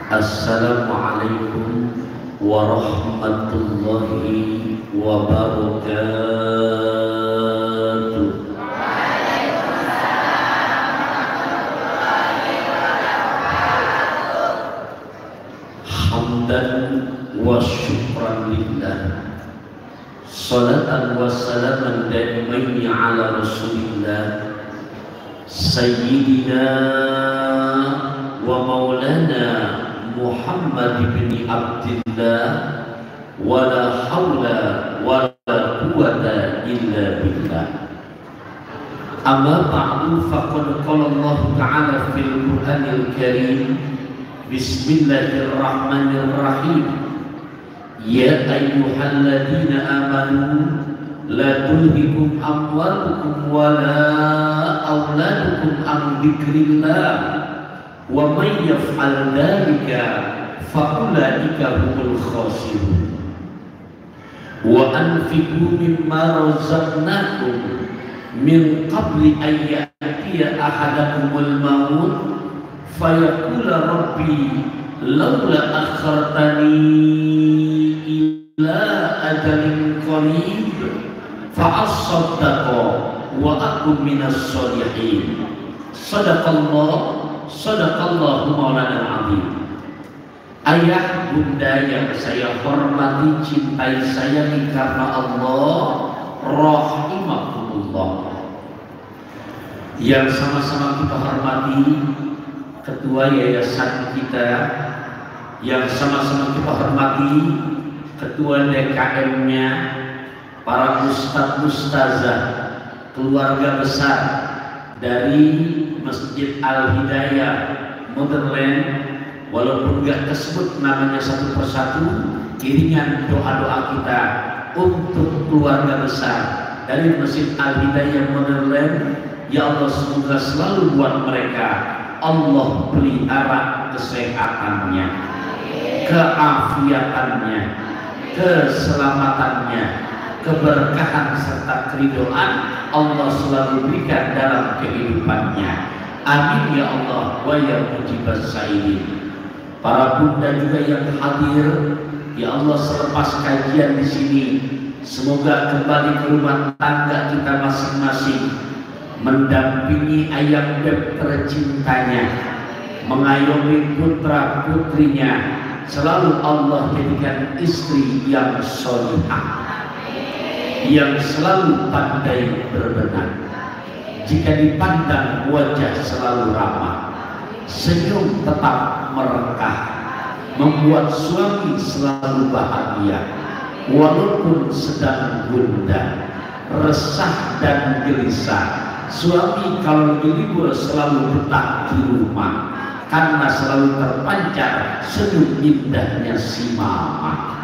Assalamualaikum warahmatullahi wabarakatuh. Hamdan wa syukran lillah, salatan wa salaman daimaini ala rasulillah sayyidina wa maulana Muhammad bin Abdillah, wala hawla wala quwwata illa billah. Amma ba'du, faqad qala Allah ta'ala fil Qur'anil Karim, bismillahirrahmanirrahim, ya ayyuhalladzina amanu la tulhikum amwalukum wala auladukum an dzikrillah wa may yaf'al dzalika fa ulaika humul khasirun. Wa anfiqu mimma razaqnakum min qabli an ya'tiya ahadakumul maut fayaqula rabbi laula akhartani ila ajalin qarib fa asaddaqa wa akun minas sholihin. Sadaqallahu maulana azim. Ayah bunda yang saya hormati, cintai, sayangi karena Allah, rahimakumullah. Yang sama-sama kita hormati ketua yayasan kita, yang sama-sama kita hormati ketua DKM-nya, para ustadz ustazah, keluarga besar dari Masjid Al-Hidayah Motherland, walaupun gak tersebut namanya satu persatu, iringan doa-doa kita untuk keluarga besar dari Masjid Al-Hidayah Motherland. Ya Allah, semoga selalu buat mereka Allah pelihara kesehatannya, keafiatannya, keselamatannya, keberkahan serta keridhaan Allah selalu berikan dalam kehidupannya. Amin ya Allah wa ya mujibas sa'ilin. Para bunda juga yang hadir, ya Allah, selepas kajian di sini semoga kembali ke rumah tangga kita masing-masing, mendampingi ayam beb tercintanya, mengayomi putra putrinya, selalu Allah jadikan istri yang sholihah, yang selalu pandai berbenah. Jika dipandang wajah selalu ramah, senyum tetap merekah, membuat suami selalu bahagia walaupun sedang gundah, resah dan gelisah. Suami kalau lagi libur selalu betah di rumah karena selalu terpancar senyum indahnya si mama.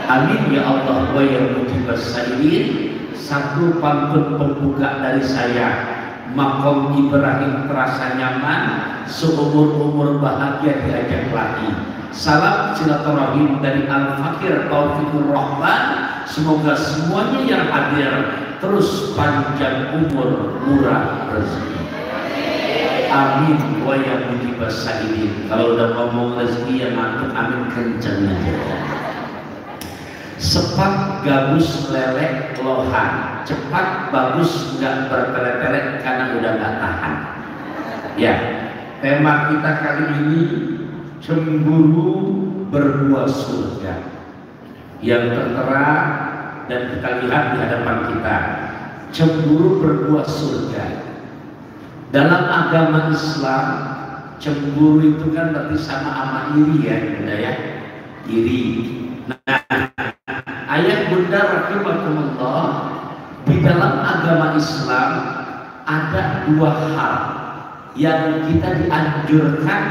Amin ya Allah wa ya mujibas sa'ilin. Satu pantun pembuka dari saya, Makom Ibrahim terasa nyaman, seumur-umur bahagia diajak lagi. Salam silaturahim dari Al-Fakir Taufikur Rahman. Semoga semuanya yang hadir terus panjang umur, murah rezeki. Amin wa ya mujibas sa'ilin. Kalau udah ngomong rezeki yang ngantuk, amin kenceng aja. Sepat gabus lelek lohan, cepat bagus nggak bertele-tele karena udah nggak tahan. Ya, tema kita kali ini cemburu berbuah surga yang tertera dan kita lihat di hadapan kita. Cemburu berbuah surga. Dalam agama Islam, cemburu itu kan berarti sama iri ya, bunda ya, iri. Nah, ayat bunda rahimakumullah, di dalam agama Islam ada dua hal yang kita dianjurkan.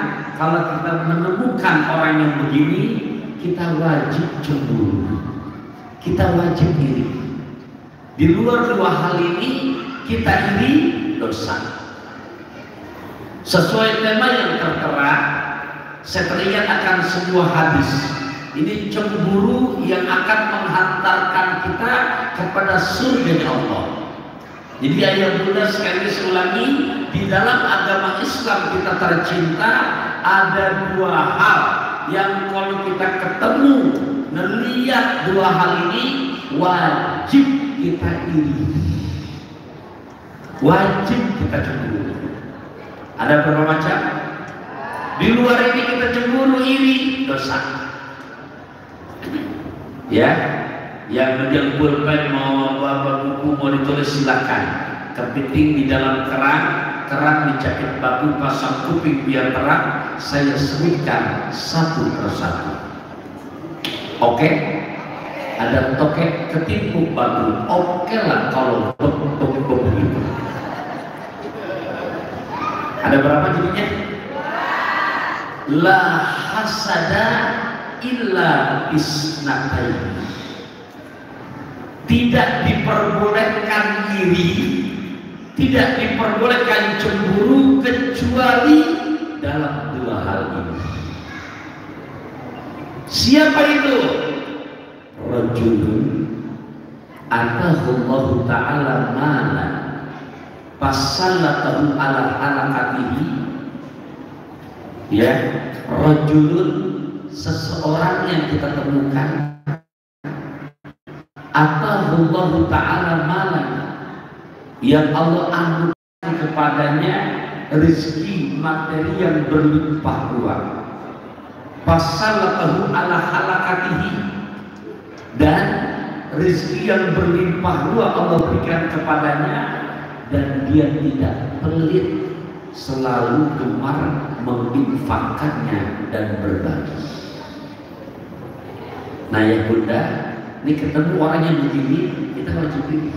Kalau kita menemukan orang yang begini, kita wajib cemburu, kita wajib iri. Di luar dua hal ini kita iri, dosa. Sesuai tema yang tertera, saya teringat akan sebuah hadis. Ini cemburu yang akan menghantarkan kita kepada surga Allah. Jadi ayat bunda sekali ulangi, di dalam agama Islam kita tercinta ada dua hal yang kalau kita ketemu melihat dua hal ini wajib kita iri, wajib kita cemburu. Ada berapa macam? Di luar ini kita cemburu, iri, dosa. Ya, yang megang pulpen mau bawa buku mau ditulis silakan. Kepiting di dalam kerang dicapit batu, pasang kuping biar terang. Saya sebutkan satu persatu. Oke? Ada tokek ketimpuk batu. Oke lah kalau begitu. Ada berapa jadinya? La hasada illa isnatain. Tidak diperbolehkan iri, tidak diperbolehkan cemburu kecuali dalam dua hal ini. Siapa itu? Rajulun atahullahu ta'ala malan fasallatahu ala halakatihi. Ya, rajulun, seseorang yang kita temukan, atahullahu ta'ala malan, yang Allah anugerahkan kepadanya rezeki materi yang berlimpah ruah, fasallatahu ala halakatihi, dan rezeki yang berlimpah ruah Allah berikan kepadanya, dan dia tidak pelit, selalu gemar menginfakkannya dan berbagi. Nah ya bunda, ini ketemu orang yang begini, kita wajib ini.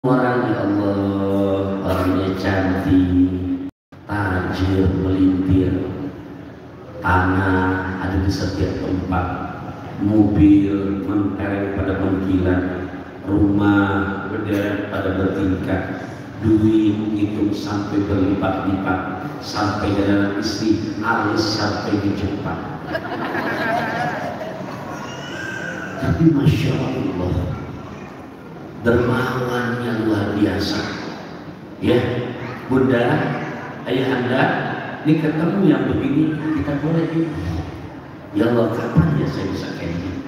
Orang, ya Allah, orangnya cantik, tajir, melintir, tanah ada di setiap tempat, mobil mentereng pada mengkilat, rumah berderet pada bertingkat, duit hitung sampai berlipat-lipat, sampai dalam istri alis sampai di Jepang. Tapi masya Allah, dermawannya luar biasa. Ya bunda, ayahanda, ini ketemu yang begini kita boleh ini. Ya Allah, kapan ya saya bisa kayak gini?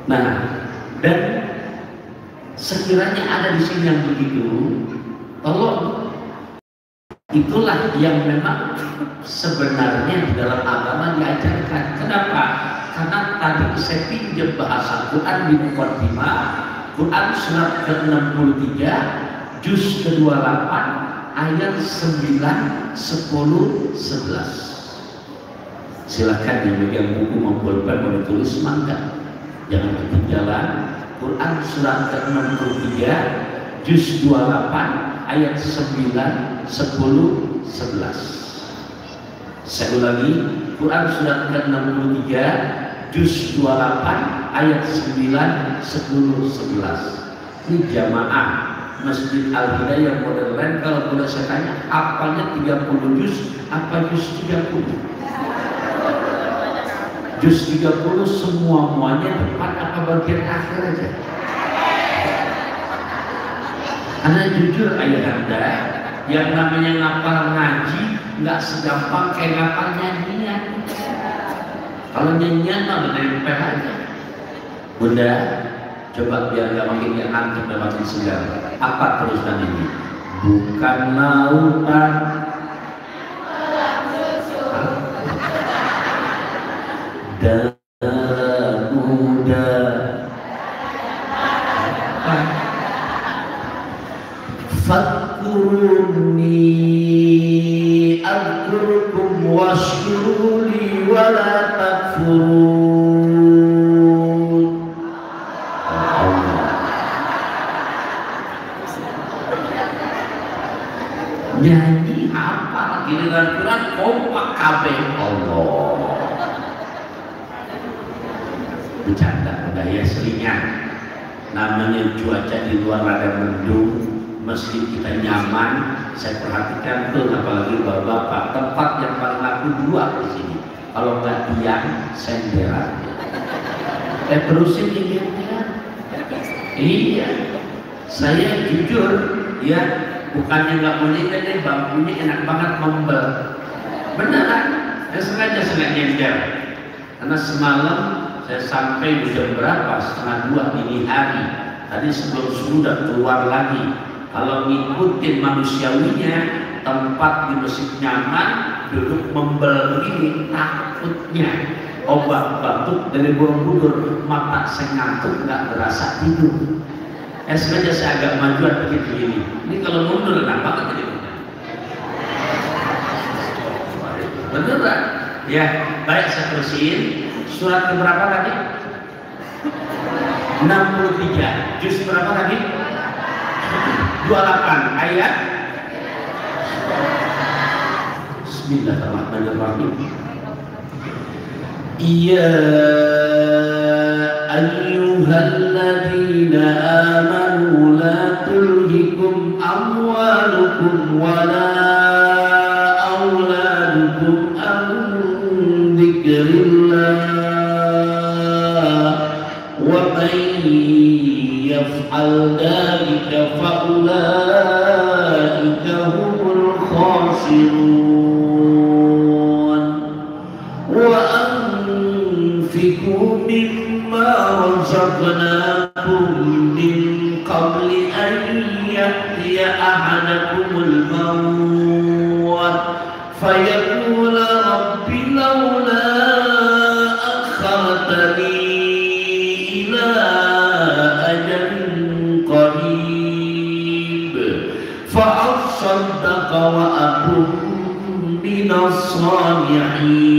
Nah, dan sekiranya ada di sini yang begitu, tolong, itulah yang memang sebenarnya di dalam agama diajarkan. Kenapa? Karena tadi saya pinjam bahasa Quran di Muqaddimah, Quran surat ke-63, juz ke-28, ayat 9, 10, 11. Silakan yang megang buku mempulpen mau ditulis mangga, jangan ketinggalan. Quran surat ke-63 juz 28 ayat 9, 10, 11. Saya ulangi, Quran surat ke-63 juz 28 ayat 9, 10, 11. Ini jamaah Masjid Al-Hidayah Modern Land. Kalau boleh saya tanya, apanya 30 juz apa juz 30? Juz 30 semua-muanya depan apa bagian akhir aja? Karena jujur ayahanda, yang namanya ngapal ngaji nggak segampang kayak ngapal nyanyian. Kalau nyanyian mah nempel aja. Bunda, coba biar gak makin ngantuk dan makin segar. Apa terusan ini? Bukan lautan dan muda, fadkuruni adkurkum washkuruli wala takfurun. Nyanyi apa giliran Quran kompak kabeh Allah. Bercanda budaya selingan. Namanya cuaca di luar rada mendung, meski kita nyaman. Saya perhatikan tuh, apalagi bapak-bapak, tempat yang paling laku dua di sini. Kalau nggak diam, senderan. Terusin ini ya. Iya, saya jujur ya, Bukannya nggak boleh deh, bambunya enak banget membel. Beneran, saya sengaja nyender. Karena semalam saya sampai di jam berapa? 1:30 dini hari. Tadi sebelum sudah keluar lagi. Kalau ngikutin manusiawinya, tempat di masjid nyaman, duduk membel begini, takutnya obat batuk dari Borobudur, mata saya ngantuk nggak berasa tidur. Sengaja saya agak majuan begitu ini. Ini kalau mundur enak banget jadi. Beneran? Ya, baik saya terusin. Surat keberapa tadi? 63. Juz berapa tadi? 28 ayat. Bismillahirrahmanirrahim. Ya ayyuhalladzina amanu la tulhikum amwalukum wala auladukum an dzikrillah wa man yaf'al dzalika fa ulaika humul khasirun wa anfiqu mimma razaqnakum min qabli an ya'tiya ahadakumul maut fayaqula rabbi laula akhartani ila ajalin qarib fa asaddaqa wa akun minas salihin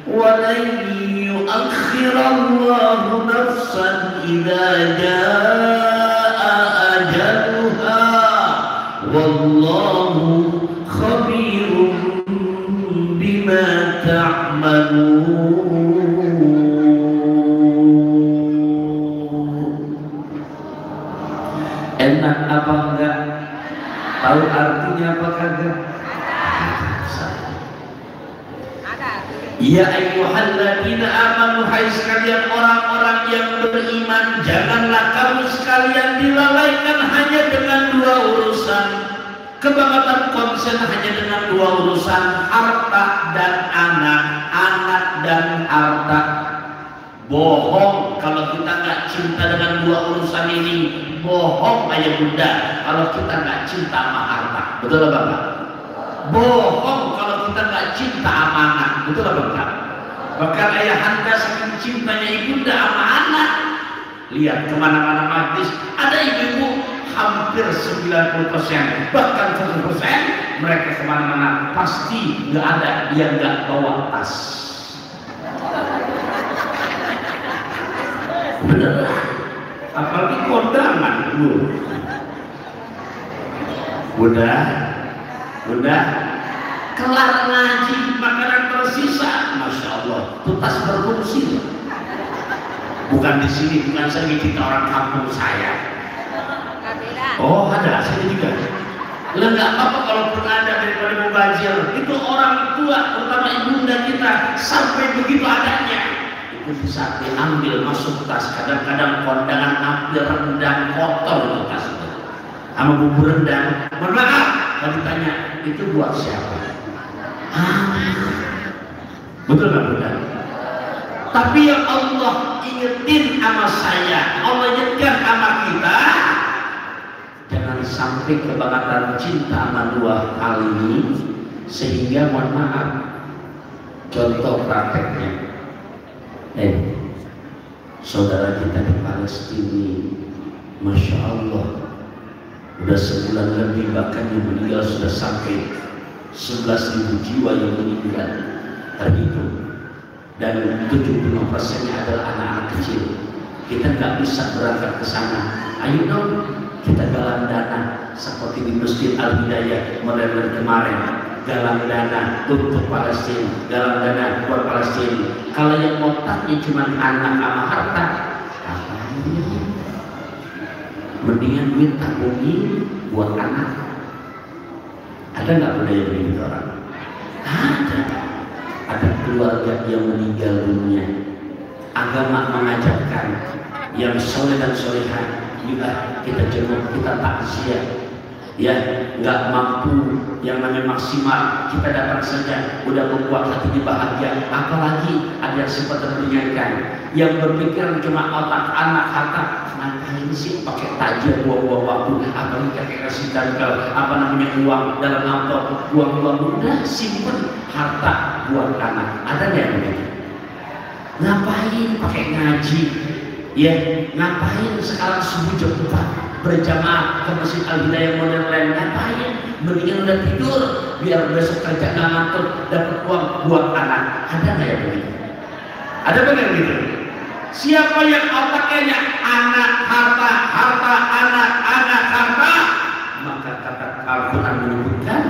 wa lan yu'akhkhirallahu nafsan idza jaa ajaluha wallahu khabirun bima ta'malun. Enak apa enggak? Tahu artinya apa kagak? Ya ayyuhalladzina amanu, hai sekalian orang-orang yang beriman, janganlah kamu sekalian dilalaikan hanya dengan dua urusan. Kebanggaan konsen hanya dengan dua urusan, harta dan anak, anak dan harta. Bohong kalau kita nggak cinta dengan dua urusan ini. Bohong ayah bunda kalau kita nggak cinta sama harta. Betul apa enggak? Bohong kalau kita nggak cinta sama anak. Betul apa enggak? Bahkan ayah anda saking cintanya ibunda sama anak. Lihat kemana-mana majlis ada ibu-ibu hampir 90%, bahkan 100% mereka kemana-mana pasti nggak ada yang nggak bawa tas. Bener, apalagi kondangan dulu. Udah kelar ngaji, makanan tersisa, masya Allah, itu tas berfungsi. Bukan di sini, bukan saya kita orang kampung saya. Oh ada, saya juga. Lah nggak apa-apa kalau pun ada daripada mubazir. Itu orang tua, terutama ibunda kita sampai begitu adanya. Itu bisa diambil masuk tas. Kadang-kadang kondangan ambil rendang kotor itu tas itu. Sama bubur rendang. Mohon maaf, kalau ditanya itu buat siapa? Betul nggak benar? Tapi yang Allah ingetin sama saya, Allah ingatkan sama kita, jangan sampai kebangatan cinta sama dua hal ini, sehingga mohon maaf, contoh prakteknya, saudara kita di Palestina, masya Allah, udah sebulan lebih, bahkan yang meninggal sudah sampai 11.000 jiwa yang meninggal terhitung, dan 75%-nya adalah anak-anak kecil. Kita nggak bisa berangkat ke sana. Ayo dong, kita galang dana seperti di Masjid Al-Hidayah modern kemarin, galang dana untuk Palestina, galang dana buat Palestina. Kalau yang mau tanya cuma anak sama harta, mendingan duit tabungin buat anak. Ada nggak budaya begitu orang? Ada keluarga yang meninggal dunia. Agama mengajarkan yang soleh dan solehah kita jenguk, kita takziah. Ya, nggak mampu yang namanya maksimal, kita datang saja udah membuat hatinya bahagia. Apalagi ada yang sempat meringankan, yang berpikiran cuma otak, anak, harta. Ngapain sih pakai takjil, buang-buang waktu, apalagi kayak kasih tanggal apa namanya uang dalam amplop, buang-buang. Udah simpen harta buat anak. Ada nggak begitu? Ngapain pakai ngaji? Ya, ngapain sekarang subuh jam 4 berjamaah ke Masjid Al-Hidayah Modern lain? Ngapain? Mendingan udah tidur biar besok kerja nggak ngantuk, dapat uang buat anak. Ada nggak ya begitu? Ada benar gitu? Siapa yang otaknya anak harta, harta anak, anak harta, maka kata Al-Quran menyebutkan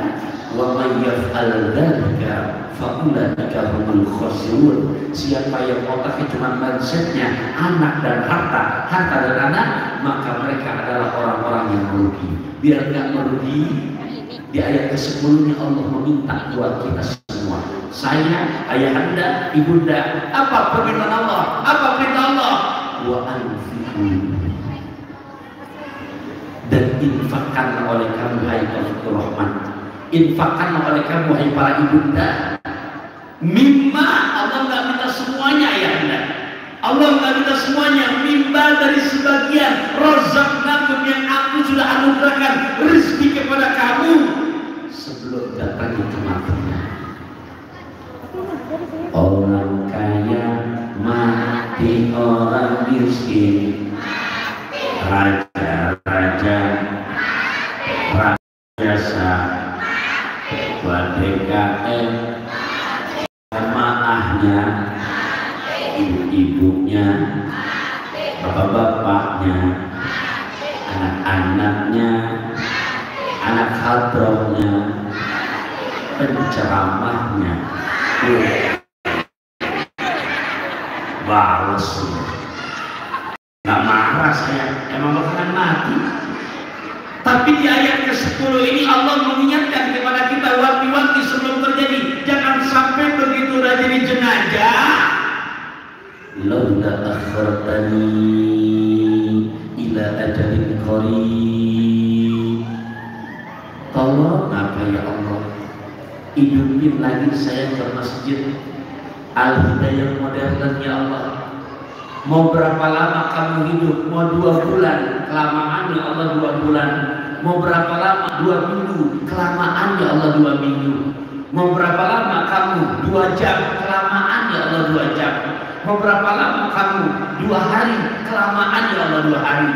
wa may yaf'al dzalika fa ulaika humul khasirun. Siapa yang otaknya cuma mindsetnya anak dan harta, harta dan anak, maka mereka adalah orang-orang yang merugi. Biar nggak merugi, di ayat ke-10 Allah meminta buat kita semua. Saya, ayahanda, ibunda, apa permintaan Allah? Apa perintah Allah? Wa anfiqu, dan infakkan oleh kamu hai Allahur Rahman, infakkan oleh kamu hai para ibunda. Mimma, Allah nggak minta semuanya ayahanda, Allah nggak minta semuanya. Mimba, dari sebagian. Razaqnakum, yang aku sudah anugerahkan rezeki kepada kamu sebelum datangnya kematian. Orang kaya mati, orang miskin, raja-raja, rakyasa, ketua DKM, jamaahnya, ibu-ibunya, bapak-bapaknya, anak-anaknya, anak hadrohnya, penceramahnya. Balas, nggak marah saya, emang bakalan mati. Tapi di ayat ke-10 ini Allah mengingatkan kepada kita wanti-wanti sebelum terjadi, jangan sampai begitu udah jadi jenazah. Laula akhartani ila ajalin qarib. Tolong apa ya Allah, hidupin lagi saya ke Masjid Al-Hidayah Modern ya Allah. Mau berapa lama kamu hidup? Mau 2 bulan? Kelamaan ya Allah 2 bulan. Mau berapa lama? 2 minggu? Kelamaan ya Allah 2 minggu. Mau berapa lama kamu? 2 jam? Kelamaan ya Allah 2 jam. Mau berapa lama kamu? 2 hari? Kelamaan ya Allah 2 hari.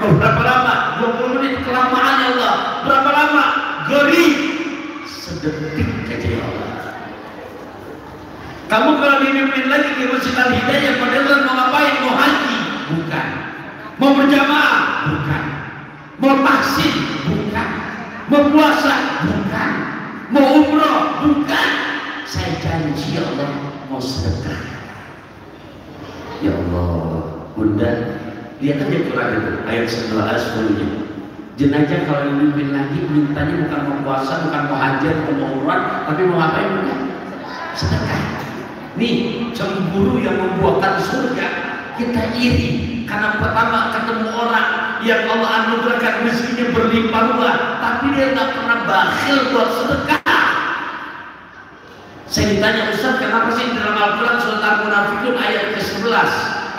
Mau berapa lama? 20 menit? Kelamaan ya Allah. Berapa lama? Gori sedetik aja ya Allah. Kamu kalau dipimpin lagi ke Masjid Al-Hidayah Modern, mau ngapain? Mau haji? Bukan. Mau berjamaah? Bukan. Mau vaksin? Bukan. Mau puasa? Bukan. Mau umroh? Bukan. Saya janji ya Allah mau sedekah. Ya Allah, bunda, lihat aja Quran itu ayat 11-10-nya. Jenazah kalau dipimpin lagi mintanya bukan mau puasa, bukan mau haji, bukan mau umrah, tapi mau ngapain? Bukan. Sedekah. Nih, cemburu yang membuahkan surga, kita iri karena pertama ketemu orang yang Allah anugerahkan rezekinya berlimpah ruah, tapi dia nggak pernah bakhil buat sedekah. Saya ditanya, Ustaz, kenapa sih dalam Al-Quran surat Al-Munafikun ayat ke-11,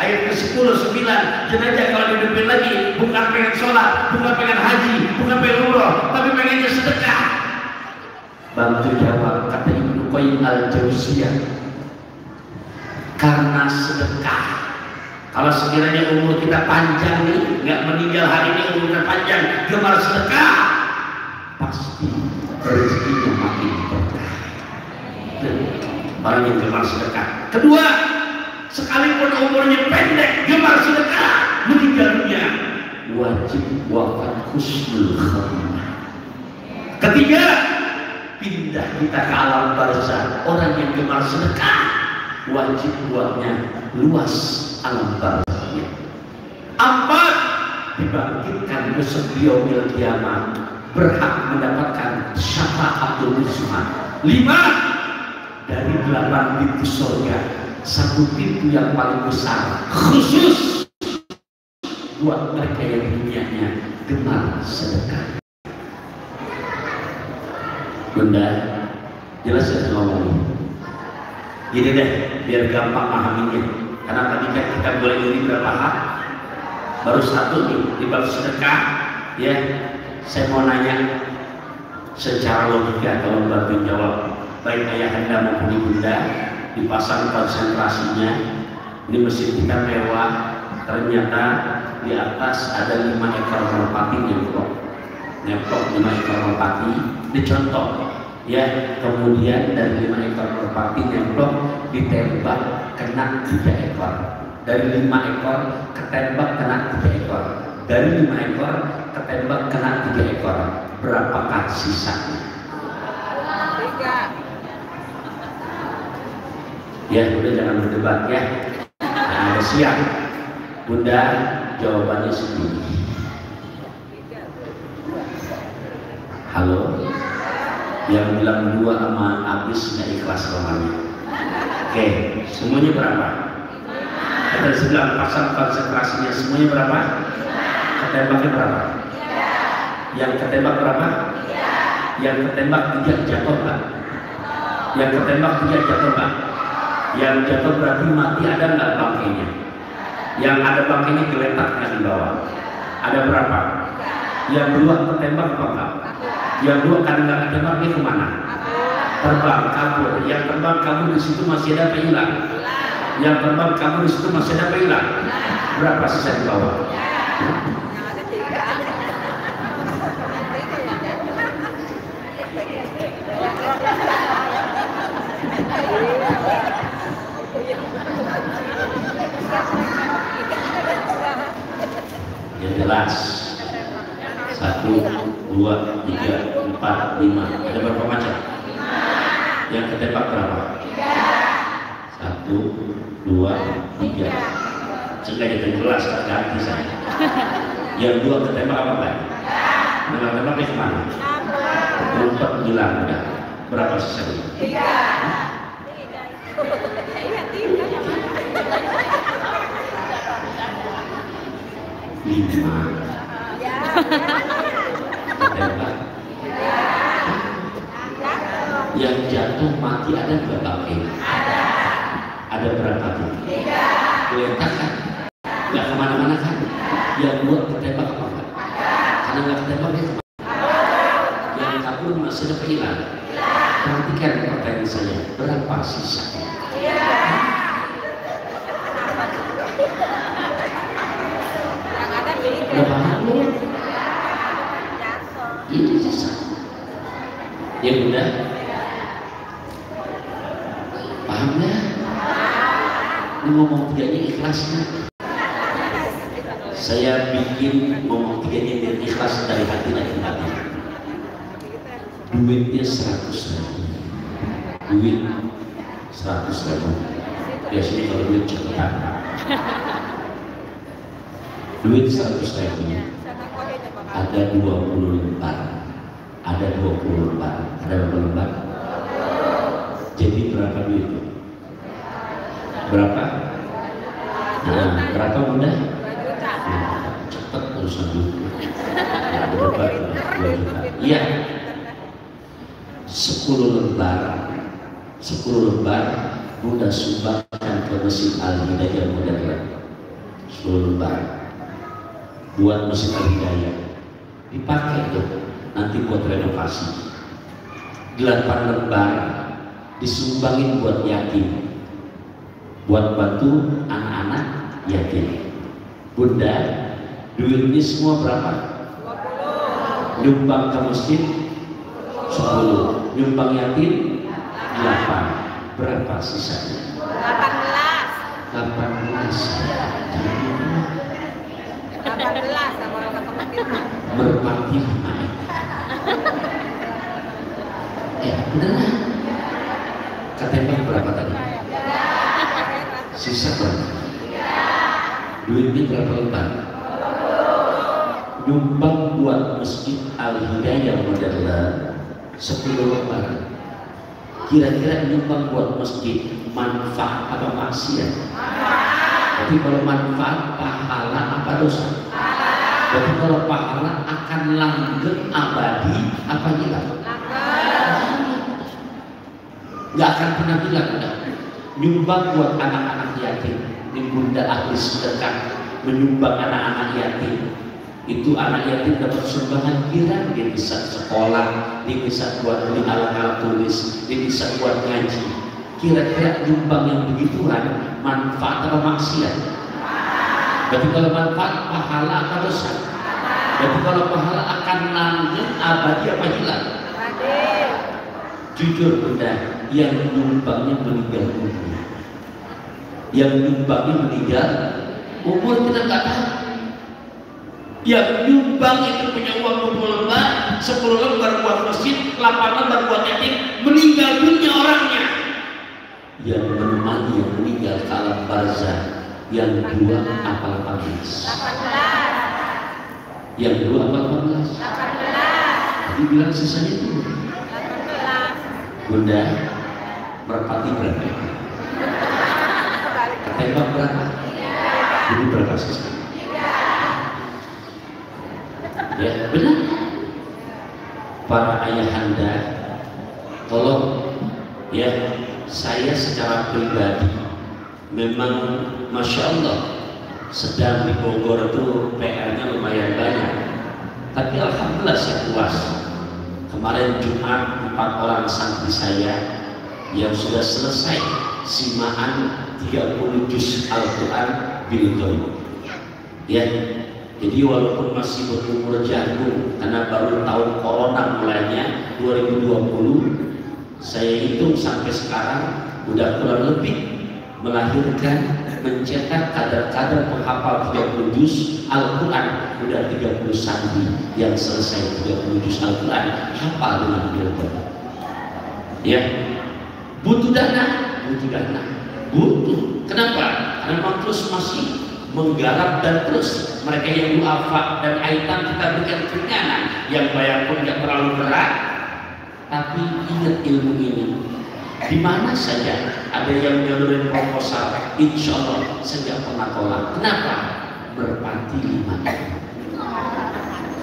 ayat ke-10, 9, jenazah kalau dihidupin lagi bukan pengen sholat, bukan pengen haji, bukan pengen umroh, tapi pengennya sedekah. Bantu jawab, kata Ibnu Qayyim Al-Jauziyah, karena sedekah. Kalau sekiranya umur kita panjang nih, nggak meninggal hari ini, umur kita panjang, gemar sedekah, pasti rezekinya makin berkah. Orang yang gemar sedekah. Kedua, sekalipun umurnya pendek, gemar sedekah, meninggal dunia wajib wafat husnul khatimah. Ketiga, pindah kita ke alam barzah. Orang yang gemar sedekah wajib buatnya luas alam barzahnya. 4, dibangkitkan besok yaumil kiamat, berhak mendapatkan syafaatul uzma. 5, dari 8 pintu surga, 1 pintu yang paling besar khusus buat mereka yang dunianya gemar sedekah. Bunda, jelas ya ngomong. Gini deh, biar gampang pahaminya. Karena tadi kan kita boleh ini berapa hak? Baru satu nih, di bab sedekah. Ya, saya mau nanya secara logika kalau Mbak menjawab, baik ayahanda maupun ibunda, dipasang konsentrasinya. Ini mesin kita mewah, ternyata di atas ada 5 ekor merpati nyeplok 5 ekor merpati. Ini contoh ya, kemudian dari 5 ekor merpati nyeplok ditembak kena 3 ekor, dari 5 ekor ketembak kena 3 ekor, dari 5 ekor ketembak kena 3 ekor, berapakah sisanya? 3. Ya, udah jangan berdebat ya. Nah, ada siap. Bunda, jawabannya sendiri. Halo? Yang bilang 2 sama habis nggak ikhlas namanya. Oke, semuanya berapa? Kita bilang pasang konsentrasinya semuanya berapa? Ketembaknya berapa? Yang ketembak berapa? Yang ketembak 3 jatuh nggak? Yang ketembak 3 jatuh nggak? Yang jatuh berarti mati, ada nggak bangkainya? Yang ada bangkainya geletaknya di bawah. Ada berapa? Yang 2 ketembak apa enggak? Yang 2 kan nggak ketembak, dia kemana? Terbang, kabur. Yang terbang kabur di situ masih ada apa hilang? Yang terbang kabur di situ masih ada apa hilang? Berapa sisa di bawah? Yang jelas 1, 2, 3, 4, 5. Ada berapa macam? Yang ketembak berapa? 1, 2, 3. Sengaja jelas ganti saya. Yang 2 ketembak apa enggak? Dengan tembaknya kemana? Rumput bilang udah. Berapa sisanya? 3. Ketembak. Yang jatuh mati ada nggak bangkai? Ada berapa tuh? 3. Geletak kan? Nggak kemana-mana kan? Yang 2 ketembak apa enggak? Karena nggak ketembak dia kemana? Yang kabur masih ada hilang. Perhatikan pertanyaan saya, berapa sisanya? Ini sisa. Ya Bunda, paham ya? Ini ngomong 3-nya ikhlasnya. Saya bikin ngomong 3-nya biar ikhlas dari hati dan hati. Duitnya 100.000. Duit 100.000. Biasanya kalau duit cepetan. Duit 100.000. Ada 20 lembar. Ada 20 lembar. Ada berapa lembar? Jadi berapa duit? Berapa? Nah, berapa Bunda? Cepat urusan duit. Berapa? 2 juta. Iya. 10 lembar. 10 lembar Bunda sumbangkan ke Masjid Al-Hidayah modern. 10 lembar buat Masjid Al-Hidayah, dipakai tuh nanti buat renovasi. 8 lembar disumbangin buat yatim, buat bantu anak-anak yatim. Bunda, duitnya semua berapa? 20. Nyumbang ke masjid 10, nyumbang yatim 8. Berapa sisanya? 18. 18 sama orang ketemu berpati naik. Beneran? Ketembak berapa tadi? Sisa berapa? Duitnya berapa lembar? Nyumbang buat Masjid Al-Hidayah modern 10 lembar. Kira-kira nyumbang buat masjid manfaat apa maksiat? Tapi kalau manfaat, pahala apa dosa? Jadi kalau pahala akan langgeng abadi apa hilang? Nggak akan pernah hilang. Nyumbang buat anak-anak yatim, ini bunda ahli sedekah menyumbang anak-anak yatim. Itu anak yatim dapat sumbangan kirang, dia bisa sekolah, dia bisa buat beli alat-alat tulis, dia bisa buat ngaji. Kira-kira nyumbang yang begituan manfaat atau maksiat? Berarti kalau manfaat pahala atau dosa? Berarti kalau pahala akan langgeng abadi apa hilang? Jujur bunda, yang nyumbangnya meninggal umur, yang nyumbangnya meninggal umur kita nggak tahu. Yang nyumbang itu punya uang 20 lembar, 10 lembar buat masjid, 8 lembar buat yatim, meninggal dunia orangnya. Yang menemani yang meninggal ke alam barzah, yang 2 apa 18? Yang 2 apa 18? Dibilang sisanya itu. Bunda, merpati berapa? Ketembak berapa? Ini berapa sisanya? Ya benar. Para ayahanda, tolong ya, saya secara pribadi memang masya Allah sedang di Bogor itu PR-nya lumayan banyak, tapi alhamdulillah saya puas. Kemarin Jumat 4 orang santri saya yang sudah selesai simaan 30 juz Al-Quran bil ghaib. Ya, jadi walaupun masih berumur jagung karena baru tahun corona mulainya 2020, saya hitung sampai sekarang udah kurang lebih melahirkan, mencetak kadar-kadar penghafal 30 juz Al-Quran. Udah 30 santri yang selesai 30 juz Al-Quran hafal dengan bilbon. Ya, butuh dana, butuh. Kenapa? Karena memang terus masih menggarap dan terus mereka yang duafa dan aitam kita berikan keringanan, yang bayar pun tidak terlalu berat. Tapi ingat ilmu ini, di mana saja ada yang menyalurin proposal, insya Allah saya tidak pernah tolak. Kenapa? Merpati 5.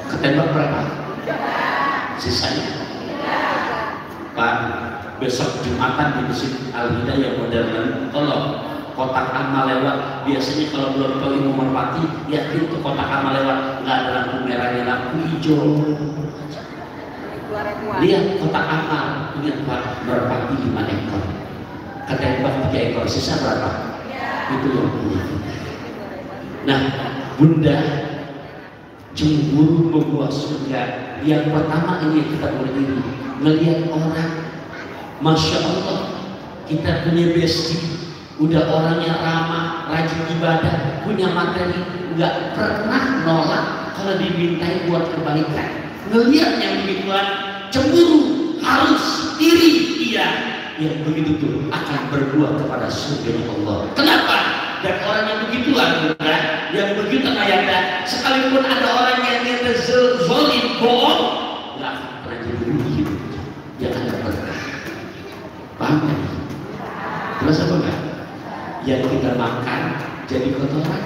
Ketembak berapa? Sisanya? Pak, besok Jumatan di Masjid Al-Hidayah modern, tolong kotak amal lewat. Biasanya kalau belum tahu ilmu merpati, yakin tuh kotak amal lewat nggak ada lampu merahnya, lampu hijau. Lihat kotak amal, ingat Pak, merpati 5 ekor, ketembak 3 ekor, sisa berapa? Itu yang punya. Nah, bunda, cemburu membuat surga. Yang pertama ini kita berdiri melihat orang, masya Allah, kita punya bestie, udah orangnya ramah, rajin ibadah, punya materi, nggak pernah nolak kalau dimintai buat kebaikan. Ngelihat yang begituan, cemburu, harus iri, iya, yang begitu tuh akan berbuah kepada surga Allah. Kenapa? Dan orang yang begituan, yang begitu ayatnya, sekalipun ada orang yang nyata zolim, bohong, nggak akan pernah jadi rugi. Yang ada berkah. Paham kan? Terus apa enggak? Yang kita makan jadi kotoran,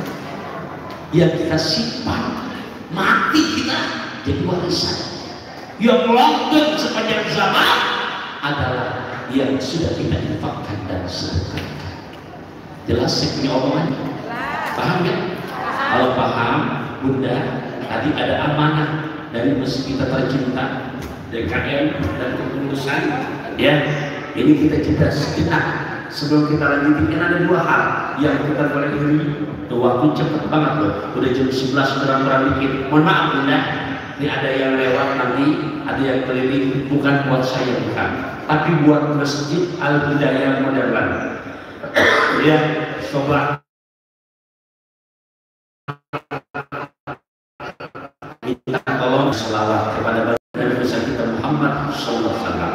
yang kita simpan mati kita jadi warisan. Yang langgeng sepanjang zaman adalah yang sudah kita infakkan dan sedekahkan. Jelas saya punya omongan? Paham ya? Kalau paham, bunda, tadi ada amanah dari masjid kita tercinta, DKM dan kepengurusan. Ya, ini kita jeda sejenak sebelum kita lanjutin. Ada 2 hal yang kita boleh iri. Waktu cepet banget loh, udah jam 11 kurang dikit. Mohon maaf bunda, ini ada yang lewat nanti, ada yang keliling, bukan buat saya, bukan, tapi buat Masjid Al-Hidayah modern. Ya, coba kita tolong selawat kepada baginda besar kita Muhammad sallallahu alaihi wasallam.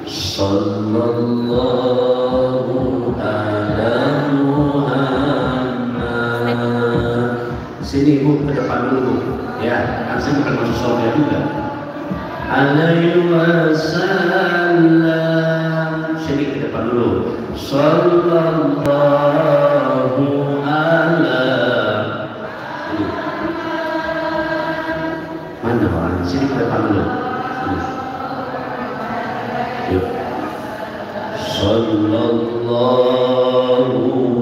Sallallahu alaihi Muhammad. Sini Bu, ke depan dulu ya, kan saya bukan masuk surga juga. Alaihi wasallam. Sini ke depan dulu. Sallallahu alaihi. Mana orang sini ke depan dulu. Yuk. Sallallahu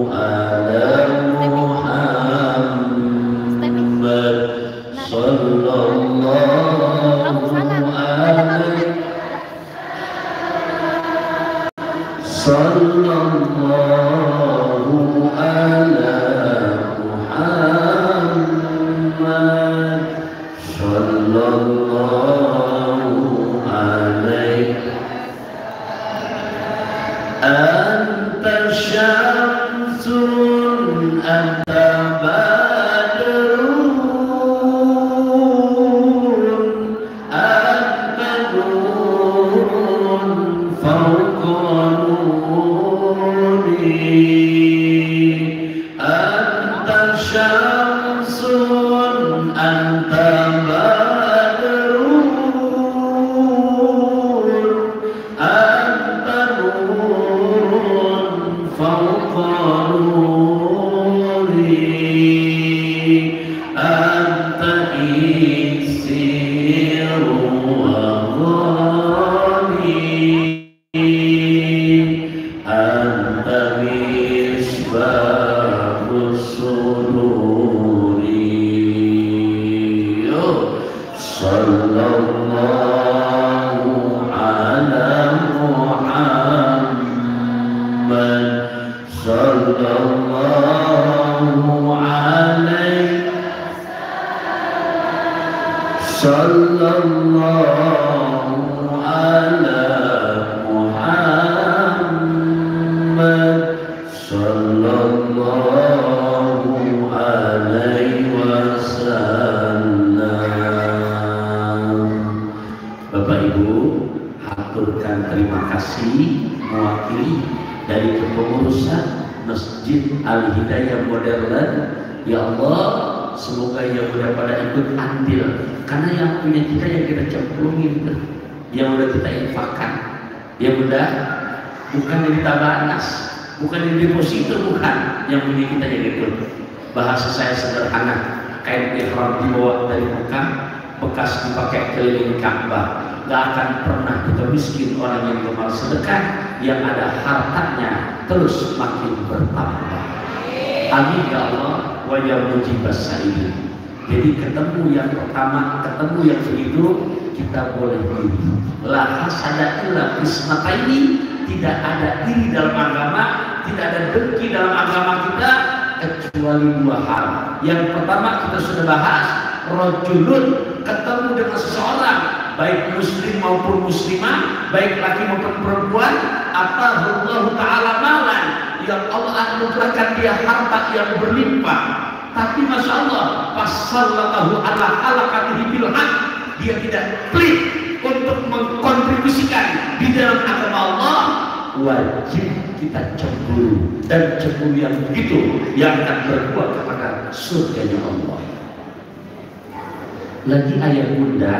ala Muhammad. Sallallahu alaihi. Sallallahu ala Muhammad. Sallallahu alaihi. Anta syamsun anta badrun anta nurun fawqa nuri anta syamsun anta badrun anta nurun fawqa nuri anta isiru wa ghani anta misbahus sururi. Sallallahu ala Muhammad. Sallallahu alaihi. Sallallahu ala Muhammad. Sallallahu alaihi wasallam. Bapak Ibu, haturkan terima kasih mewakili dari kepengurusan Masjid Al-Hidayah Modern. Ya Allah, semoga yang udah pada ikut andil, karena yang punya kita yang kita cemplungin, yang udah kita infakkan, yang udah bukan yang ditabanas, bukan yang deposito, bukan yang punya kita yang itu. Bahasa saya sederhana, kain ihram dibawa dari Mekah, bekas dipakai keliling Ka'bah. Gak akan pernah kita miskin orang yang gemar sedekah, yang ada hartanya terus makin bertambah. Amin ya Allah wa ya mujibas sa'ilin. Jadi ketemu yang pertama, ketemu yang hidup, kita boleh hidup. La hasada illa qismataini, tidak ada iri dalam agama, tidak ada dengki dalam agama kita kecuali dua hal. Yang pertama kita sudah bahas, rajulun, ketemu dengan seseorang, baik muslim maupun muslimah, baik laki maupun perempuan, atahullahu ta'ala malan, yang Allah anugerahkan dia harta yang berlimpah. Tapi Masya Allah, fasallallahu ala halakatihi bil haq, dia tidak pelit untuk mengkontribusikan di dalam agama Allah. Wajib kita cemburu, dan cemburu yang begitu yang akan berbuat kepada surganya Allah. Lagi ayat bunda,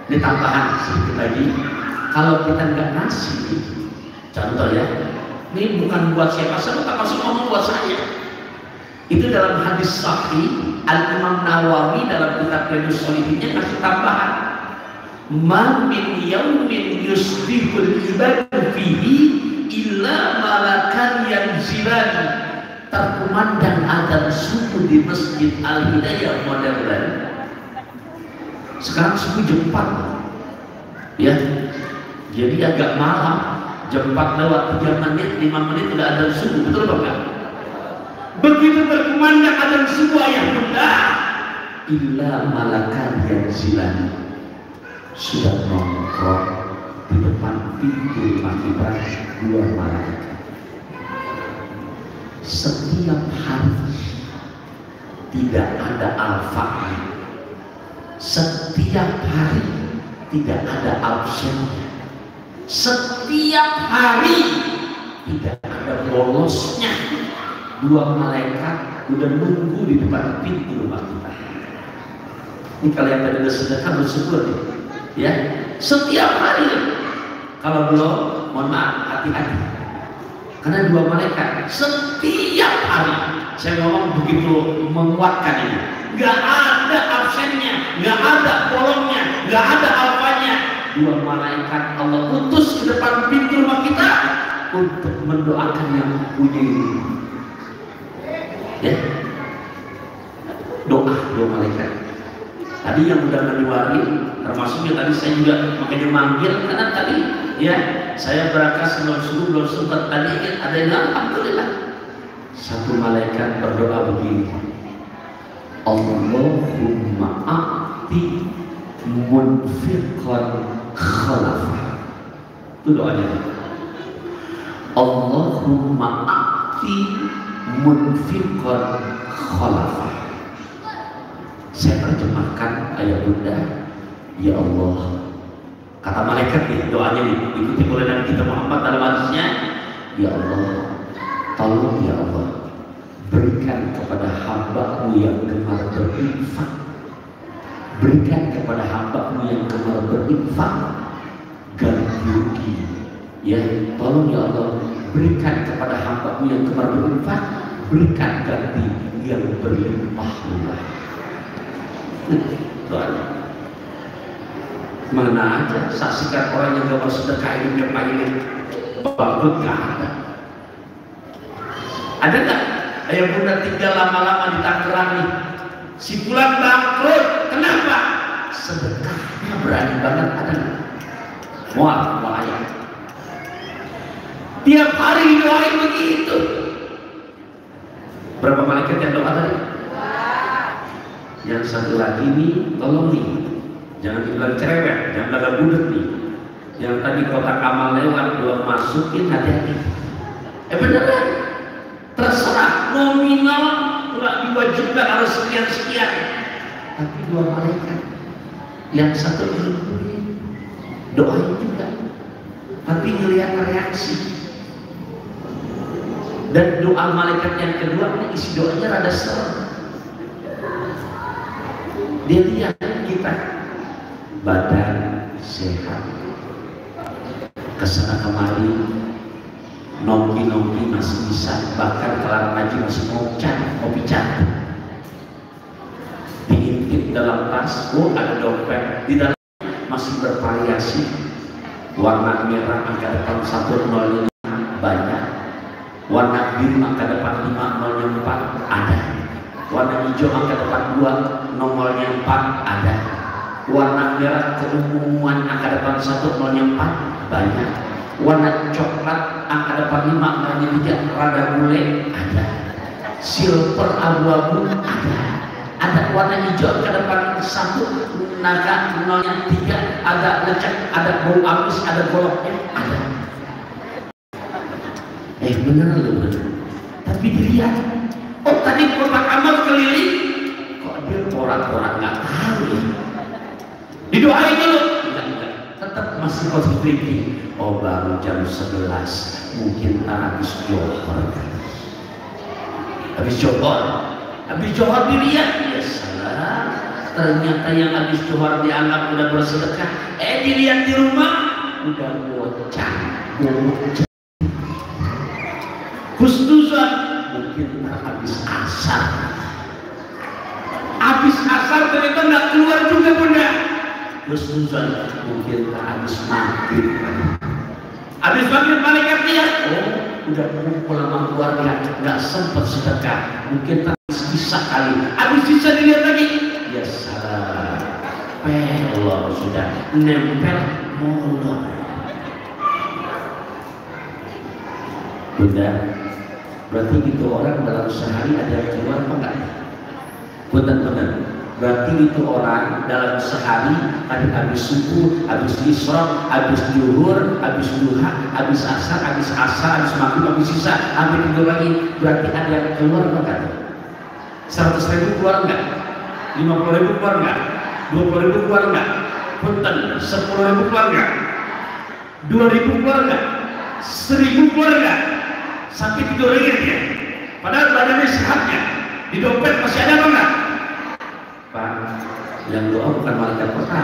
ditambahan sedikit lagi, kalau kita nggak ngasih, contoh ya, ini bukan buat siapa, saya tak masuk ngomong buat saya. Itu dalam hadis sahih Al-Imam Nawawi dalam kitab Riyadhus Shalihin kasih tambahan, ma min yaumin yusbihul ibadu fihi illa malakan yanzilan. Terkumandang adzan subuh di Masjid Al-Hidayah Modern. Sekarang subuh jam 4 ya, jadi agak malam, jam 4 lewat 3 menit, 5 menit udah adzan subuh, betul apa enggak? Begitu berkumandang adzan subuh ayah bunda, illa malakan yanzilan, sudah nongkrong di depan pintu rumah kita dua malaikat. Setiap hari, tidak ada alfanya. Setiap hari tidak ada absennya. Setiap hari tidak ada lolosnya. Dua malaikat udah nunggu di depan pintu rumah kita. Ini kalau yang tadi sedekah bersyukur ya. Setiap hari. Kalau belum, mohon maaf, hati-hati. Karena dua malaikat setiap hari. Saya ngomong begitu menguatkan ini. Gak ada absennya, gak ada dua malaikat Allah utus ke depan pintu rumah kita untuk mendoakan yang mempunyai rumah. Ya, doa dua malaikat. Tadi yang udah menyuari, termasuk yang tadi saya juga makanya manggil karena tadi ya saya berangkat sebelum subuh belum sempat tadi ada yang alhamdulillah. Satu malaikat berdoa begini, Allahumma a'ti munfiqan khalafah. Itu doanya. Allahumma a'ti munfiqan khalafah. Saya terjemahkan ayat bunda, ya Allah, kata malaikat nih, doanya nih, ikuti oleh Nabi kita Muhammad dalam hadisnya, ya Allah, tolong ya Allah, berikan kepada hamba-Mu yang gemar berinfak, berikan kepada hamba-Mu yang gemar berinfak ganti rugi. Ya, tolong ya Allah, berikan kepada hamba-Mu yang gemar berinfak, berikan ganti yang berlimpah-limpah. Doanya. Mana aja saksikan orang yang gak bersedekah hidupnya payah bangkrut, gak ada. Ada gak yang bunda tinggal lama-lama di Tangerang nih, si bulan bangkrut, kenapa? Sedekahnya berani banget, ada gak? Mual ayat. Tiap hari doain begitu. Berapa malaikat yang doa tadi? Yang satu lagi nih, tolong nih, jangan dibilang cerewet, jangan bilang budak nih. Yang tadi kotak amal lewat, dua masukin, hati-hati. Beneran, terserah nominal nggak diwajibkan harus sekian-sekian, tapi dua malaikat, yang satu berdiri, doain juga, tapi ngelihat reaksi. Dan doa malaikat yang kedua ini isi doanya rada serem. Dia lihat kita badan sehat, kesana kemari, nongki masih bisa, bahkan kelar ngaji masih mau cat, diintip dalam tas, ada dompet, di dalam masih bervariasi, warna merah angka depan 105 banyak, warna biru angka depan 504 ada. Warna hijau angka depan 2 nomornya 4 ada. Warna merah keumuman angka depan 1 nomornya 4 banyak. Warna coklat angka depan 5 nomornya 3 rada bule ada. Silver abu-abu ada. Ada warna hijau angka depan 1 naga nomornya 3 ada lecak, ada bau amis, ada goloknya ada. Bener loh. Tapi dilihat, oh tadi kotak amal keliling, kok dia orang-orang nggak tahu ya. Didoain dulu, enggak, tetap masih positif thinking. Oh baru jam 11, mungkin habis johor. Habis johor dilihat, ya salah. Ternyata yang habis johor dianggap udah bersedekah. Dilihat di rumah udah bocah. Husnuzon mungkin habis asar. Habis asar ternyata nggak keluar juga bunda. Husnuzon mungkin habis maghrib. Habis maghrib malaikat lihat, oh udah kumpul sama keluarga, nggak sempat sedekah. Mungkin habis sisa kali. Habis sisa dilihat lagi, ya salah. Pelor sudah nempel molor. Bunda, berarti itu orang dalam sehari ada yang keluar apa enggak? Benar-benar. Berarti itu orang dalam sehari tadi habis subuh, habis isra, habis zuhur, habis duha, habis asar, habis maghrib, habis sisa, hampir tidur lagi. Berarti ada yang keluar apa enggak? 100.000 keluar enggak? 50.000 keluar enggak? 20.000 keluar enggak? Punten, 10.000 keluar enggak? 2.000 keluar enggak? 1.000 keluar enggak? Sampai tidur lagi dia. Padahal badannya sehatnya. Di dompet masih ada apa enggak? Pak, yang doa bukan malaikat pertama.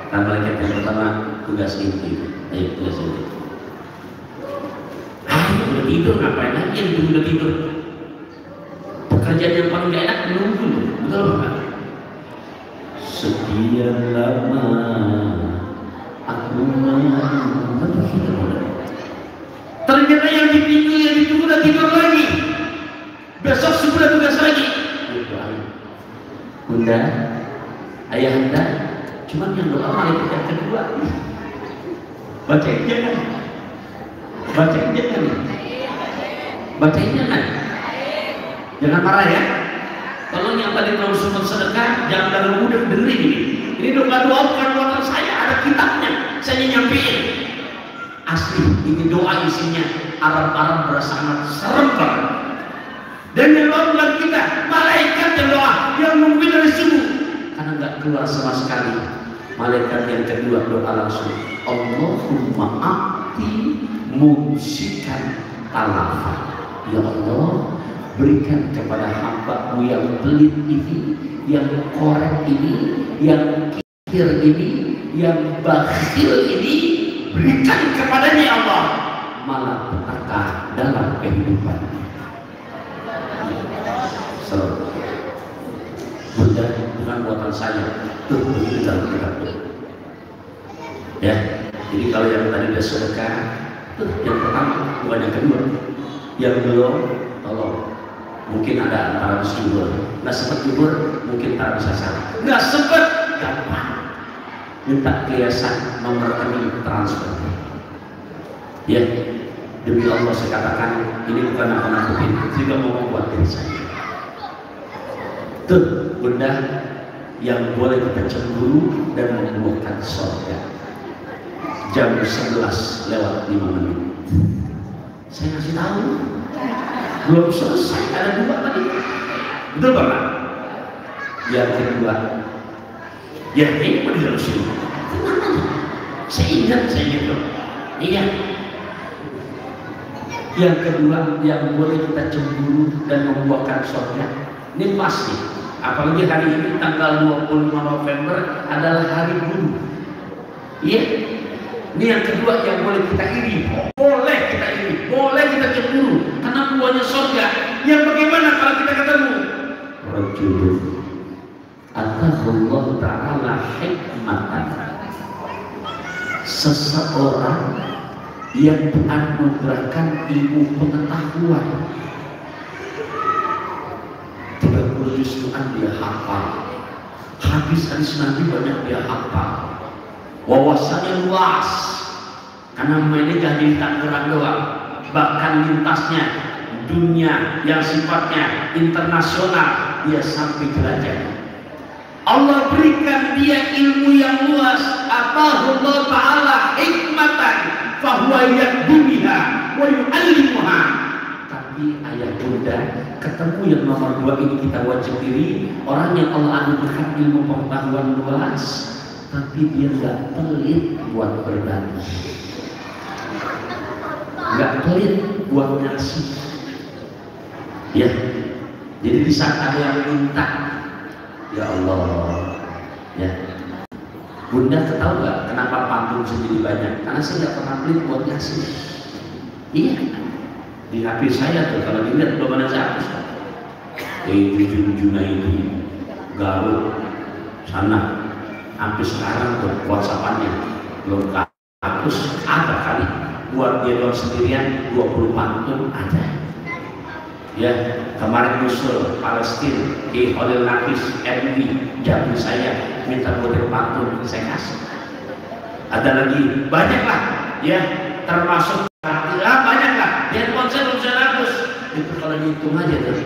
Kan malaikat yang pertama tugas inti. Ayo tugas inti. Udah tidur ngapain lagi yang udah tidur? Pekerjaan yang paling gak enak menunggu, betul Pak? Sekian lama aku ternyata yang dipinggir yang ditunggu udah tidur lagi, besok sudah tugas lagi. Bunda, ayahanda, cuman yang doa malaikat yang kedua. Bacain jangan, bacain jangan, bacain jangan, jangan marah ya. Tolong yang tadi kalau sempat sedekah jangan dari mudah dengerin ini. Ini doa bukan buatan saya, ada kitabnya, saya nyampein. Asli, ini doa isinya Arab-Arab berasa sangat serem banget. Dan yang doa bukan kita, malaikat yang doa yang nungguin dari subuh karena nggak keluar sama sekali. Malaikat yang kedua doa langsung, Allahumma a'ti mumsikan talafah. Ya Allah, berikan kepada hamba-Mu yang pelit ini, yang korek ini, yang kikir ini, yang bakhil ini, berikan kepadanya ya Allah malapetaka dalam kehidupannya. Bunda, bukan buatan saya, itu begitu dalam kitab. Ya, jadi kalau yang tadi sudah sedekah, itu yang pertama, bukan yang kedua. Yang belum, tolong. Mungkin ada antara bisa jubur, nggak sempat jubur, mungkin tak bisa salah. Nggak sempat, gampang. Minta kiasan nomor rekening transfer. Ya, demi Allah saya katakan, ini bukan nakut-nakutin, juga mau membuat diri saya. Tuh, Bunda, yang boleh kita cemburu dan membuahkan surga. Jam 11 lewat 5 menit. Saya ngasih tahu, belum selesai, ada 2 tadi. Betul Bapak? Yang kedua, ya ini mau dihalusin. Saya ingat gitu. Iya. Yang kedua, yang boleh kita cemburu dan membuahkan surga. Ini pasti. Apalagi hari ini tanggal 25 November adalah hari buruh. Iya. Ini yang kedua yang boleh kita iri. Boleh kita iri, boleh kita cemburu karena buahnya surga. Yang bagaimana kalau kita ketemu? Rajulun atahullah ta'ala hikmatan. Seseorang yang dianugerahkan ilmu pengetahuan. 30 juz Quran dia hafal, hadis-hadis Nabi banyak dia hafal, wawasannya luas karena mainnya jadi Tangerang doang, bahkan lintasnya dunia yang sifatnya internasional dia sampai jelajah. Allah berikan dia ilmu yang luas, atahullah ta'ala hikmatan fahuwa yakdumiha wa yu'allimuha. Tapi ayah bunda, ketemu yang nomor 2 ini kita wajib diri. Orang yang Allah anugerahkan ilmu pengetahuan luas, tapi dia nggak pelit buat berbagi, nggak pelit buat ngasih. Ya, jadi di saat ada yang minta, ya Allah, ya Bunda tahu nggak kenapa pantun sendiri banyak? Karena saya nggak pernah pelit buat ngasih. Iya, di HP saya tuh kalau dilihat belum ada saya hapus. Junaidi, Garut, sana, sampai sekarang tuh WhatsApp-annya belum hapus. Ada kali buat dia doang sendirian 20 pantun ada. Ya, kemarin nyusul Palestina, Holil Nafis, MV, Jambi saya minta model pantun, saya kasih. Ada lagi, banyak lah, ya, termasuk banyak lah, dia konser belum saya hapus. Itu kalau dihitung aja tuh,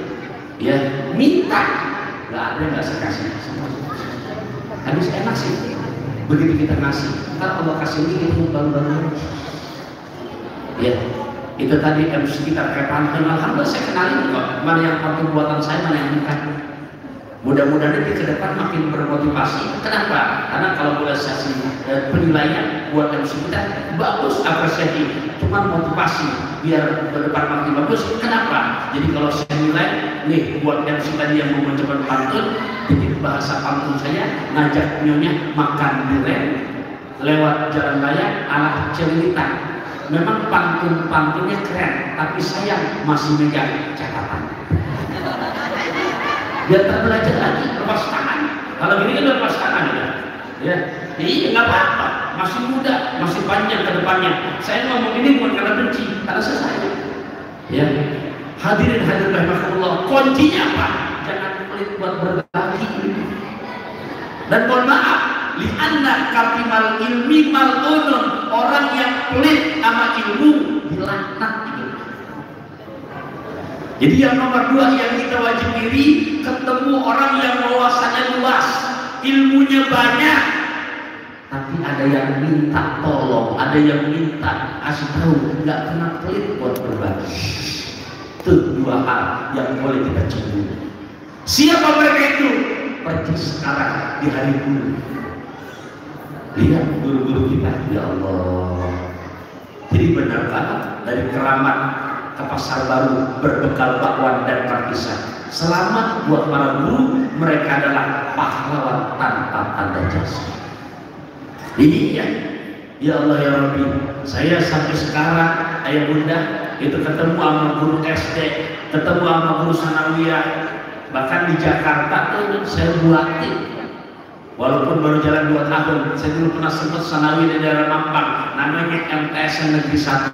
ya, minta, nggak ada nggak saya kasih. Habis enak sih, begitu kita ngasih, ntar Allah kasih ini itu baru-baru. Ya. Itu tadi MC kita pakai pantun, alhamdulillah saya kenalin kok mana yang pantun buatan saya, mana yang bukan. Mudah-mudahan nanti ke depan makin bermotivasi. Kenapa? Karena kalau boleh saya penilaian buat MC kita bagus, apresiasi, cuma motivasi biar ke depan makin bagus. Kenapa? Jadi kalau saya nilai nih buat MC tadi yang mau mencoba pantun, jadi bahasa pantun saya ngajak nyonya makan durian lewat jalan raya ala celilitan. Memang pantun-pantunnya keren, tapi sayang masih megang catatan. Biar tak belajar lagi, lepas tangan. Kalau gini kan lepas tangan ya. Ya, iya nggak apa-apa. masih muda, masih panjang ke depannya. Saya ngomong ini bukan karena benci, karena saya sayang. Ya, hadirin rahimakumullah, kuncinya apa? Jangan pelit buat berbagi. Dan mohon maaf, lianna katimal ilmi mal'unun, orang yang pelit sama ilmu dilaknat. Jadi yang nomor 2 yang kita wajib diri, ketemu orang yang wawasannya luas, ilmunya banyak, tapi ada yang minta tolong, ada yang minta kasih tahu, nggak kena pelit buat berbagi. Itu 2 hal yang boleh kita cemburu. Siapa mereka itu? Persis sekarang di hari guru. Lihat guru-guru kita, ya Allah. Jadi benar banget dari keramat ke pasar baru berbekal bakwan dan partisan. Selamat buat para guru, mereka adalah pahlawan tanpa tanda jasa. Ini ya Allah ya Rabbi, saya sampai sekarang ayah bunda itu ketemu sama guru SD, ketemu sama guru sanawiyah, bahkan di Jakarta tuh saya buatin. Walaupun baru jalan 2 tahun, saya dulu pernah sempat sanawi di daerah Mampang, namanya MTS Negeri 1.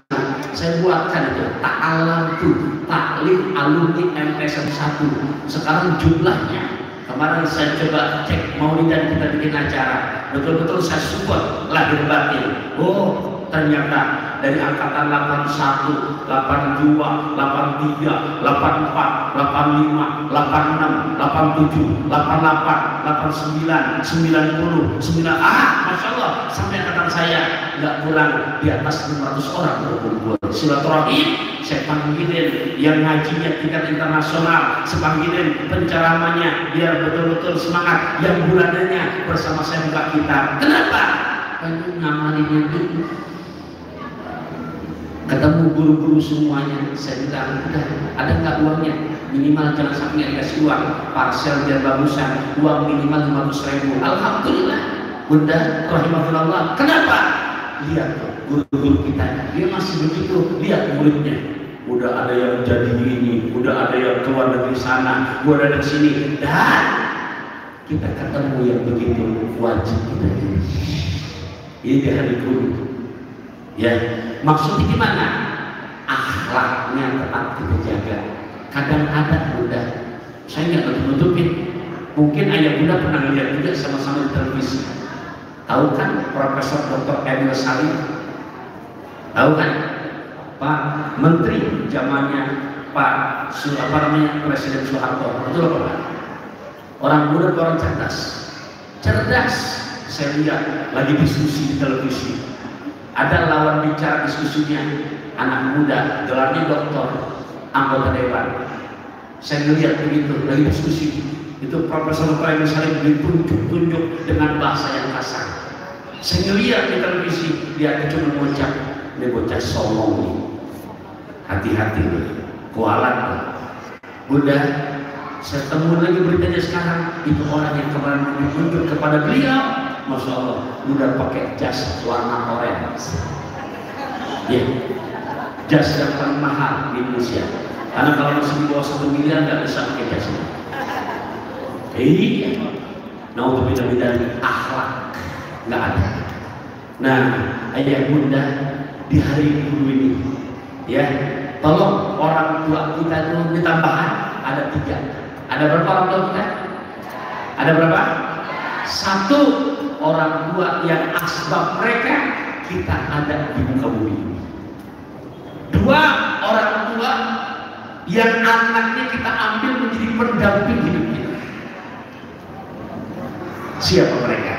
Saya buatkan itu ta'alam tuh taklim alumni MTS 1. Sekarang jumlahnya, kemarin saya coba cek maulidan kita bikin acara, betul-betul saya support lahir batin. Oh ternyata dari angkatan 81, 82, 83, 84, 85, 86, 87, 88, 89, 90, 9, Masya Allah, sampai angkatan saya nggak kurang di atas 500 orang berkumpul. Silaturahim, saya panggilin yang ngajinya tingkat internasional, saya panggilin penceramanya biar betul-betul semangat, yang bulanannya bersama saya buka kitab. Kenapa? Karena ngamalinnya itu. Ketemu guru-guru semuanya, saya bilang udah ada nggak uangnya, minimal jangan sampai dikasih uang, parcel biar bagusan, uang minimal 500.000. Alhamdulillah bunda rahimahullah. Kenapa? Lihat guru-guru kita, dia masih begitu. Lihat muridnya, udah ada yang jadi ini, udah ada yang keluar negeri sana, udah ada di sini. Dan kita ketemu yang begitu, wajib kita ini di hari guru. Ya, maksudnya gimana? Akhlaknya tetap kita jaga. Kadang ada bunda, saya nggak nutup-nutupin. Mungkin ayah bunda pernah lihat juga sama-sama di televisi. Tahu kan Profesor Dr. Emil Salim? Tahu kan? Pak Menteri zamannya Pak Presiden Soeharto. Betul apa Pak? Orang muda, orang cerdas. Saya lihat lagi diskusi di televisi. Ada lawan bicara diskusinya, anak muda, gelarnya doktor, anggota dewan. Saya melihat begitu, lagi diskusi. Itu Profesor Dr. Salim ditunjuk dengan bahasa yang kasar. Saya melihat di televisi, dia cuma mengucap, ini bocah songong nih. Hati-hati nih, kualat nih. Bunda, saya temui lagi beritanya sekarang, itu orang yang kemarin ditunjuk kepada beliau. Masya Allah, udah pakai jas warna orange. Ya, jas yang paling mahal di Indonesia. Karena kalau masih di bawah 1 miliar nggak bisa pakai jas ini. Iya, nah untuk beda-beda akhlak nggak ada. Nah, ayah bunda di hari guru ini, ya, tolong orang tua kita itu ditambahan ada 3. Ada berapa orang tua kita? Ada berapa? 1. Orang tua yang asbab mereka kita ada di muka bumi ini. 2. Orang tua yang anaknya kita ambil menjadi pendamping hidup kita. Siapa mereka?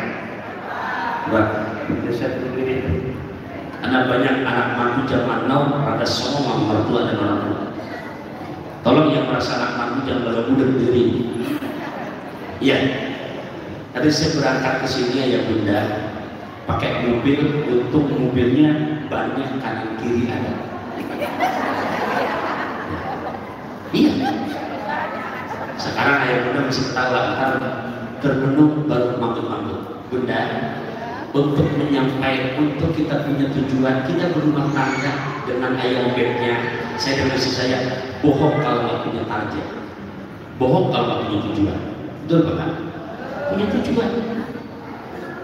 Karena banyak anak mantu zaman now pada semua mertua dan orang tua. Tolong yang merasa anak mantu jangan baru muda berdiri. Iya. Tadi saya berangkat ke sini ya bunda, pakai mobil, untuk mobilnya banyak kanan kiri ada. Iya. Sekarang ayah bunda masih ketawa, ntar termenung baru manggut-manggut. Bunda, untuk menyampaikan, untuk kita punya tujuan, kita berumah tangga dengan ayah obetnya. Saya dengar istri saya, bohong kalau nggak punya target, bohong kalau nggak punya tujuan. Betul Bapak? Punya tujuan.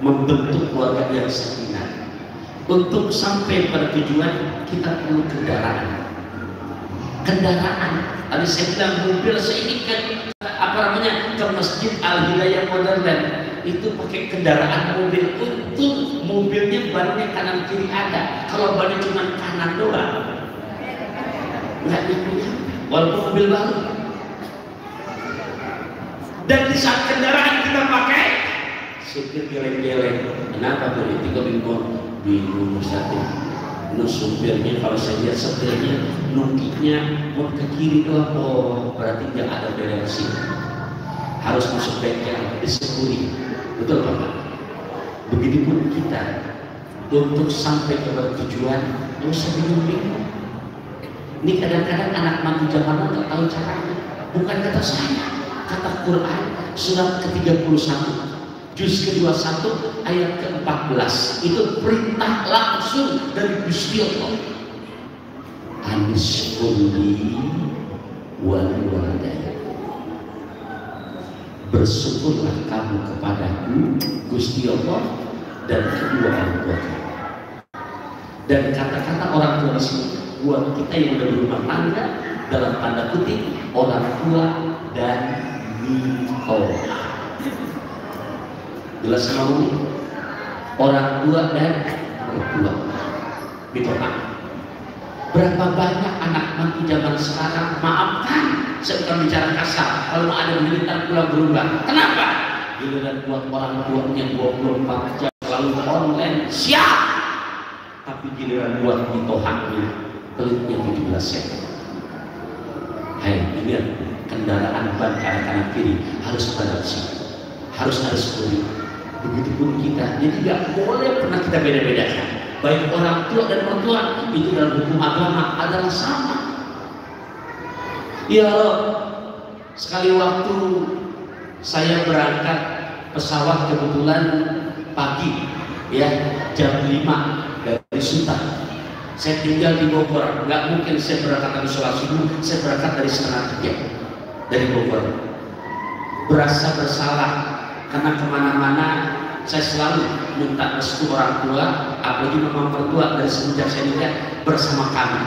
membentuk keluarga yang sakinah. Untuk sampai pada tujuan kita perlu kendaraan. Tadi saya bilang mobil, saya ini kan ke Masjid Al Hidayah Modern itu pakai kendaraan mobil. Untuk mobilnya bannya kanan kiri ada. Kalau bannya cuma kanan doang, nggak punya, walaupun mobil baru. Dan di saat kendaraan kita pakai, supir geleng-geleng. Kenapa politik bingung satu? Supirnya kalau saya lihat setirnya, nungkinya mau ke kiri doang. Oh, berarti nggak ada bereaksi. Harus masuk bengkel, disepuri. Betul Bapak? Begitupun kita untuk sampai ke tujuan, nggak usah bingung-bingung. Ini kadang-kadang anak mantu zaman nggak tahu caranya. Bukan kata saya, kata Quran surat ke-31. Juz ke-21 ayat ke-14 itu perintah langsung dari Gusti Allah. Anishkurli wali waladaya. Bersyukurlah kamu kepadaku Gusti Allah dan kedua orang tua kamu. Dan kata-kata orang tua di sini buat kita yang udah berumah tangga, dalam tanda kutip orang tua dan mitoha. Jelas kamu? Orang tua dan mertua. Mitoha. Berapa banyak anak mantu zaman sekarang, maafkan saya bukan bicara kasar, kalau ada militan pulang berubah. Kenapa? Giliran buat orang tuanya 24 jam selalu online, siap. Tapi giliran buat mitohanya pelitnya 17 sen. Hai, ingat kendaraan ban kanan kiri harus balansi, harus beri. Begitupun kita, jadi nggak boleh pernah kita beda-bedakan. Baik orang tua dan mertua itu dalam hukum agama adalah sama. Ya Allah, sekali waktu saya berangkat pesawat kebetulan pagi, ya jam 5 dari Suta. Saya tinggal di Bogor, nggak mungkin saya berangkat dari sholat subuh, saya berangkat dari setengah 3 dari Bogor. Berasa bersalah karena kemana-mana saya selalu minta restu orang tua, apalagi memang mertua dari semenjak saya nikah bersama kami.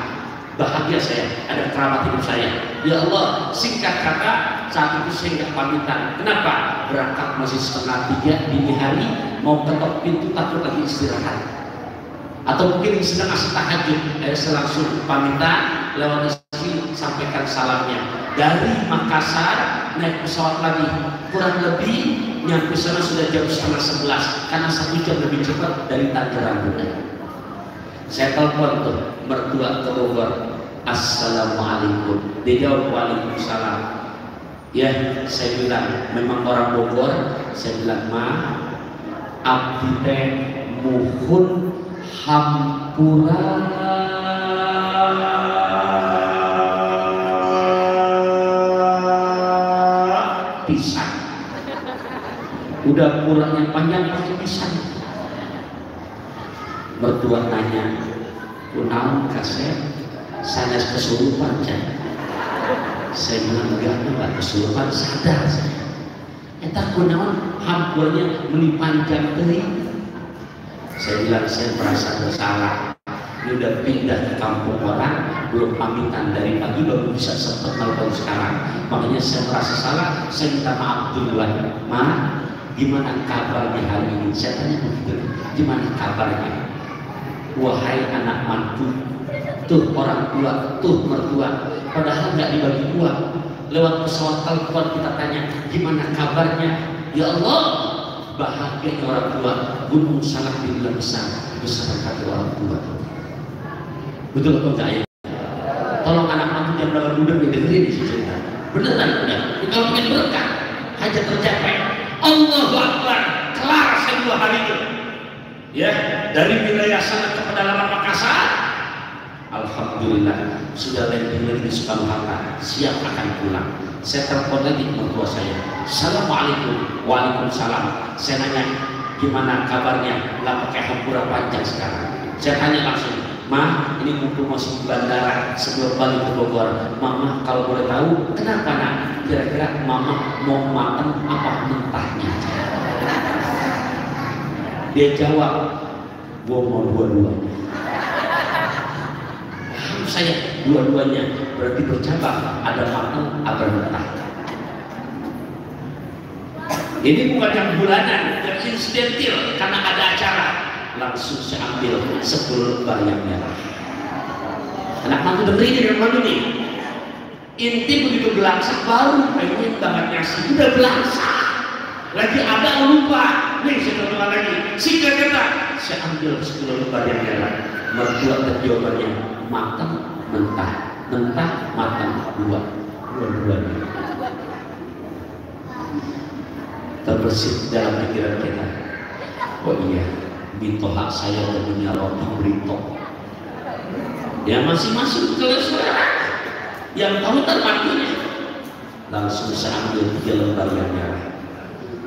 Bahagia saya, ada kerabat hidup saya. Ya Allah, singkat kata, saat itu saya nggak pamitan. Kenapa? Berangkat masih setengah 3 dini hari, mau ketok pintu takut lagi istirahat. Atau mungkin sedang asal tahajud, saya langsung pamitan lewat istri, sampaikan salamnya. Dari Makassar naik pesawat lagi, kurang lebih nyampe sana sudah jam 10:30 karena 1 jam lebih cepat dari Tangerang. Saya telepon tuh mertua ke Bogor, Assalamualaikum. Dia jawab Waalaikumsalam. Ya, saya bilang memang orang Bogor. Saya bilang abdi teh muhun hampura pisang. Udah kurangnya panjang pakai pisang. Mertua nanya, kunaon kasep, sana kesurupan kan? Saya bilang enggak kesurupan, sadar saya. Eta kunaon hampurnya meni panjang teuing. Saya bilang saya merasa bersalah. Ini udah pindah ke kampung orang, belum pamitan dari pagi baru bisa sempat nelfon sekarang. Makanya saya merasa salah. Saya minta maaf duluan. Gimana kabarnya hari ini? Saya tanya begitu. Gimana kabarnya? Wahai anak mantu, tuh orang tua, tuh mertua, padahal nggak dibagi uang. Lewat pesawat telepon kita tanya, gimana kabarnya? Ya Allah, bahagia orang tua, gunung sangat dibilang besar hati orang tua. Betul atau enggak ya? Tolong anak mantu jam 8 udah dengerin isi cerita. Beneran udah. Kalau pengen berkah, hajat tercapai. Allahu Akbar, kelar saya 2 hari itu. Ya, dari wilayah sana ke pedalaman Makassar, alhamdulillah sudah landing lagi di Soekarno Hatta, siap akan pulang. Saya telepon lagi mertua saya, Assalamualaikum. Waalaikumsalam. Saya nanya, gimana kabarnya? Nggak pakai hampura panjang sekarang. Saya tanya langsung, ini mumpung masih di bandara sebelum balik ke Bogor. Mama kalau boleh tahu, kenapa nak? Kira-kira mama mau makan apa mentahnya? Dia jawab, gua mau dua-duanya. Saya dua-duanya, berarti bercabang, ada matang, ada mentah. Ini bukan yang bulanan, yang insidentil, karena ada acara. Langsung saya ambil 10 lembar yang merah. Anak mantu dengerin dari mana nih? Inti begitu belangsak baru pengen banget ngasih, udah belangsak. Lagi ada lupa, nih saya coba lagi. Singkat kata, saya ambil 10 lembar yang merah. Mertua dan jawabannya matang, mentah, mentah, matang, dua-duanya. Terbersih dalam pikiran kita. Oh iya, minta hak saya punya roti berito. Ya masing-masing kalau selera. Yang tahu terpakunya. Langsung saya ambil 3 lembar yang merah.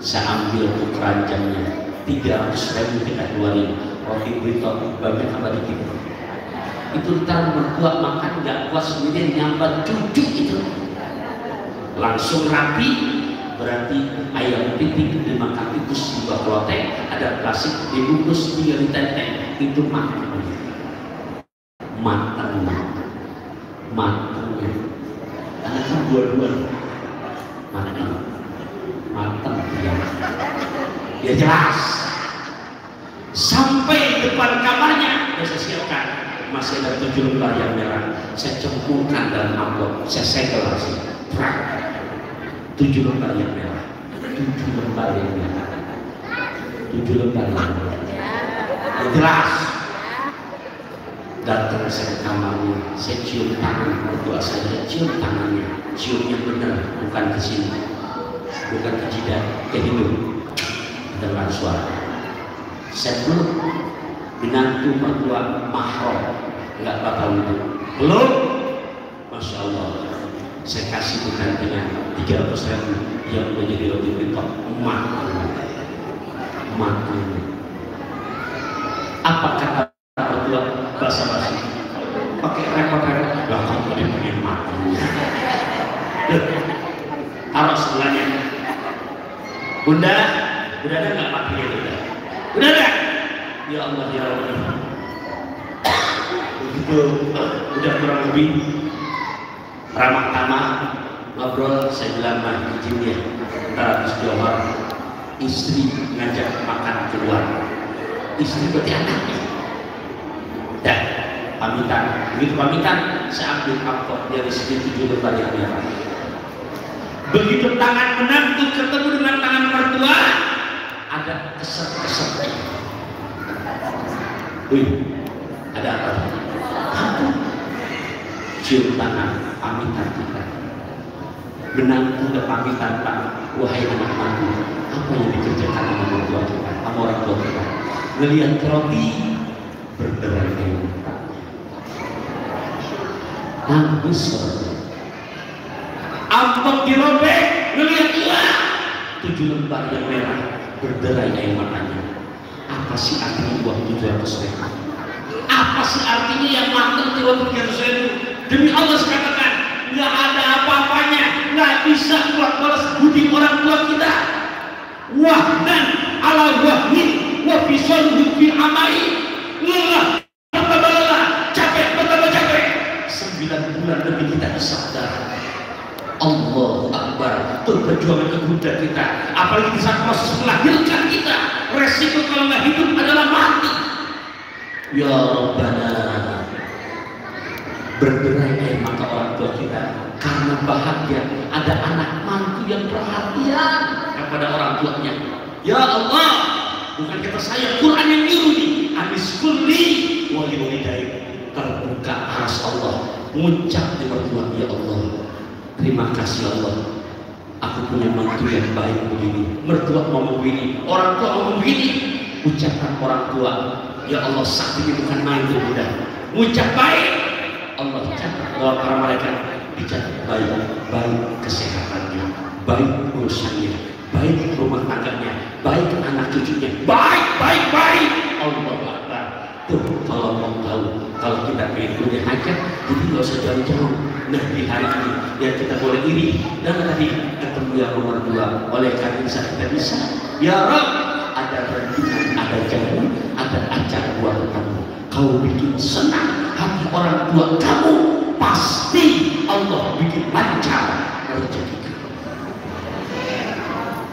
Saya ambil tuh keranjangnya 300.000 kita keluarin. Roti berito banyak apa dikit. Itu ntar mertua makan nggak puas sendirian nyambat cucu itu. Langsung rapi. Berarti ayam pitik dimakan tikus di bawah loteng, ada plastik dibungkus tinggal ditenteng, itu matang, karena kan dua-duanya matang ya jelas. Sampai depan kamarnya, saya siapkan masih ada 7 lembar yang merah, saya cempurkan dalam amplop, saya segel langsung. 7 lembar yang merah, 7 lembar yang merah, 7 lembar yang merah. Yang jelas. Datang saya ke kamarnya, saya cium tangan mertua saya, cium tangannya, ciumnya benar, bukan ke sini, bukan ke jidat, ke hidung, dengan suara. Saya belum menantu mertua mahram, nggak bakal itu, belum, masya Allah. Saya kasih bukan dengan 300.000 yang menjadi roti berito matang. Apa kata mertua basa-basi? Pakai repot-repot. Lah kamu dia pengen matang. Taruh sebelahnya. Bunda ada nggak matinya bunda? Udah ada. Ya Allah ya Allah. Begitu udah kurang lebih ramah tamah ngobrol, saya bilang mah izin ya, ntar habis Johor istri ngajak makan keluar. Istri berarti anaknya. Dan pamitan, begitu pamitan saya ambil amplop dari sini 7 lembar yang merah. Begitu tangan menantu ketemu dengan tangan mertua, ada keset-keset. Wih, ada apa? Cium tangan, pamitan kita. Menantu dan pamitan Pak, wahai anak mantu, apa yang dikerjakan sama mertua kita, sama orang tua kita? Ngelihat roti berderai air mata, nangis orang. Amplop dirobek, ngelihat dia 7 lembar yang merah berderai air matanya. Apa sih artinya uang 700.000? Apa sih artinya yang matang di uang 300.000? Demi Allah saya katakan, nggak ada apa-apanya, nggak bisa buat balas budi orang tua kita. Wahdan ala wahmin wa bisalhu fi amai, lelah bertambah lelah, capek bertambah capek. 9 bulan lebih kita sadar. Allahu Akbar, itu perjuangan kebuddha kita. Apalagi di saat proses melahirkan kita, resiko kalau nggak hidup adalah mati. Ya Rabbana, berderai air mata orang tua kita karena bahagia ada anak mantu yang perhatian kepada orang tuanya. Ya Allah, bukan kata saya, Quran yang nyuruh nih, anis kulli wali walidayk, terbuka aras Allah, mengucap di mertua, ya Allah, terima kasih Allah, aku punya mantu yang baik begini, mertua ngomong begini, orang tua ngomong begini. Ucapan orang tua, ya Allah, sakit ini bukan main tuh mudah, ucap baik. Allah catat bahwa para malaikat dicatat baik kesehatannya, baik urusannya, baik rumah tangganya, baik anak cucunya, baik. Allah Akbar. Tuh kalau mau tahu, kalau kita pengen punya hajat, jadi nggak usah jauh-jauh. Nah di hari ini yang kita boleh iri dan tadi ketemu yang nomor 2 oleh karena kita bisa. Ya Rabb, ada renungan, ada jalan kau bikin senang hati orang tua kamu, pasti Allah bikin lancar rezeki kamu.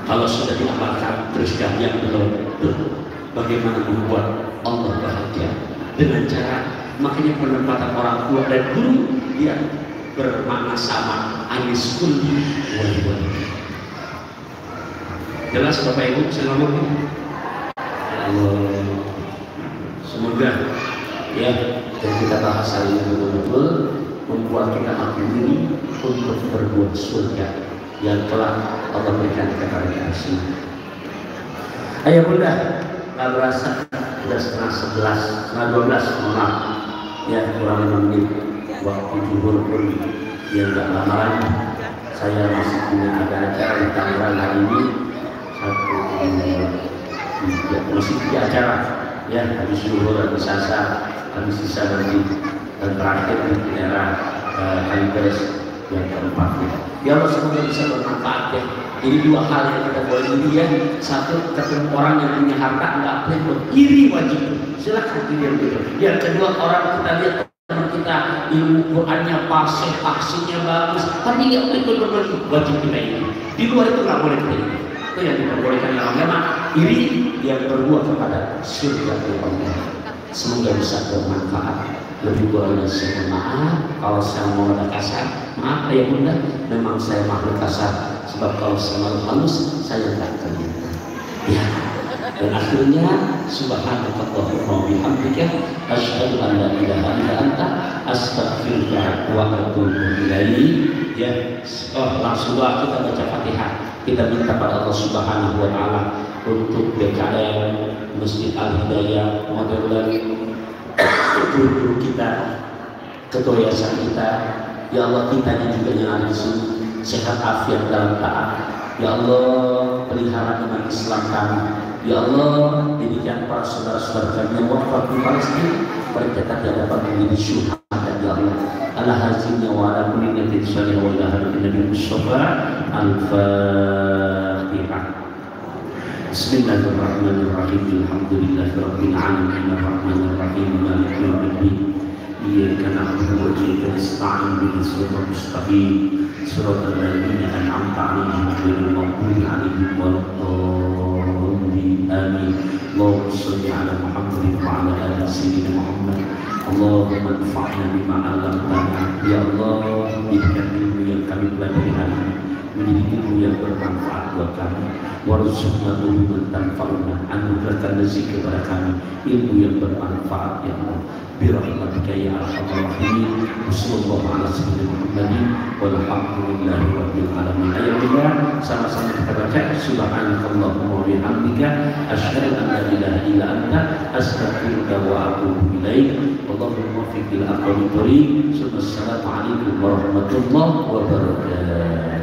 Kalau sudah diamalkan, terus yang belum, bagaimana membuat Allah bahagia dengan cara, makanya penempatan orang tua dan guru dia bermakna sama, anis kulli wal walid. Jelas Bapak Ibu, saya ngomong. Semoga ya yang kita bahas hari ini betul-betul membuat kita mampu diri untuk berbuat surga yang telah Allah berikan kepada kita semua. Ayo bunda, nggak berasa sudah setengah 11, setengah 12, mohon maaf ya, kurang 5 menit waktu zuhur pun ya nggak lama lagi. Saya masih punya ada acara di Tangerang hari ini, masih 3 acara ya, habis zuhur, habis asar, habis sisa nanti, dan terakhir di daerah Kaliberes yang keempat ya. Allah semoga bisa bermanfaat ya. Ini 2 hal yang kita boleh iri ya. Satu, ketemu orang yang punya harta nggak perlu iri, wajib silakan iri gitu. Yang kedua, orang kita lihat teman kita ilmu Qurannya fasih, aksinya bagus, tapi nggak perlu wajib kita iri. Di luar itu nggak boleh kita iri. Itu yang diperbolehkan dalam agama. Iri yang berbuat kepada surga Allah. Semoga bisa bermanfaat. Lebih kurangnya saya maaf kalau saya mau ada kasar, maaf ya bunda, memang saya makhluk kasar, sebab kalau saya malu halus saya tak ternyata ya. Dan akhirnya subhanakallahumma wa bihamdika asyhadu an la ilaha illa anta astaghfiruka wa atubu ilaik ya. Langsung doa kita baca Fatihah, kita minta pada Allah Subhanahu wa taala untuk BKM Masjid Al-Hidayah modern, guru-guru kita, ketua yayasan kita, ya Allah, kitanya juga yang ada di sini sehat afiat dalam taat. Ya Allah, pelihara iman Islam kami. Ya Allah, didikan para saudara-saudara kami yang wafat di Palestina, mereka tidak dapat menjadi syuhada. Ya Allah, ala hazinya wa ala kulli niyatin shalihah wa ila hadratin Nabi Mustafa. Al-Fatihah. Bismillahirrahmanirrahim. Alhamdulillahirabbil alamin arrahmanir rahim maliki yaumiddin. Iyyaka na'budu wa iyyaka nasta'in ihdinas siratal mustaqim siratal ladzina an'amta 'alaihim ghairil maghdubi 'alaihim waladdallin. Amin. Allahumma shalli 'ala Muhammadin wa 'ala ali sayyidina Muhammad. Allahumma anfa'na bima 'allamtana. Ya Allah, berikan ilmu yang kami pelajari hari ini menjadi ilmu yang bermanfaat buat kami. Warzuqna uluman tanfa'una, anugerahkan rezeki kepada kami ilmu yang bermanfaat ya Allah. Birahmatika ya arhamar rahimin. Wassallallahu ala sayyidina Muhammadin walhamdulillahi rabbil alamin. Ayo kita sama-sama kita baca subhanakallahumma wa bihamdika asyhadu an la ilaha illa anta astaghfiruka wa atubu ilaik. Allahumma waffiq bil aqwamit thoriq. Assalamualaikum warahmatullahi wabarakatuh.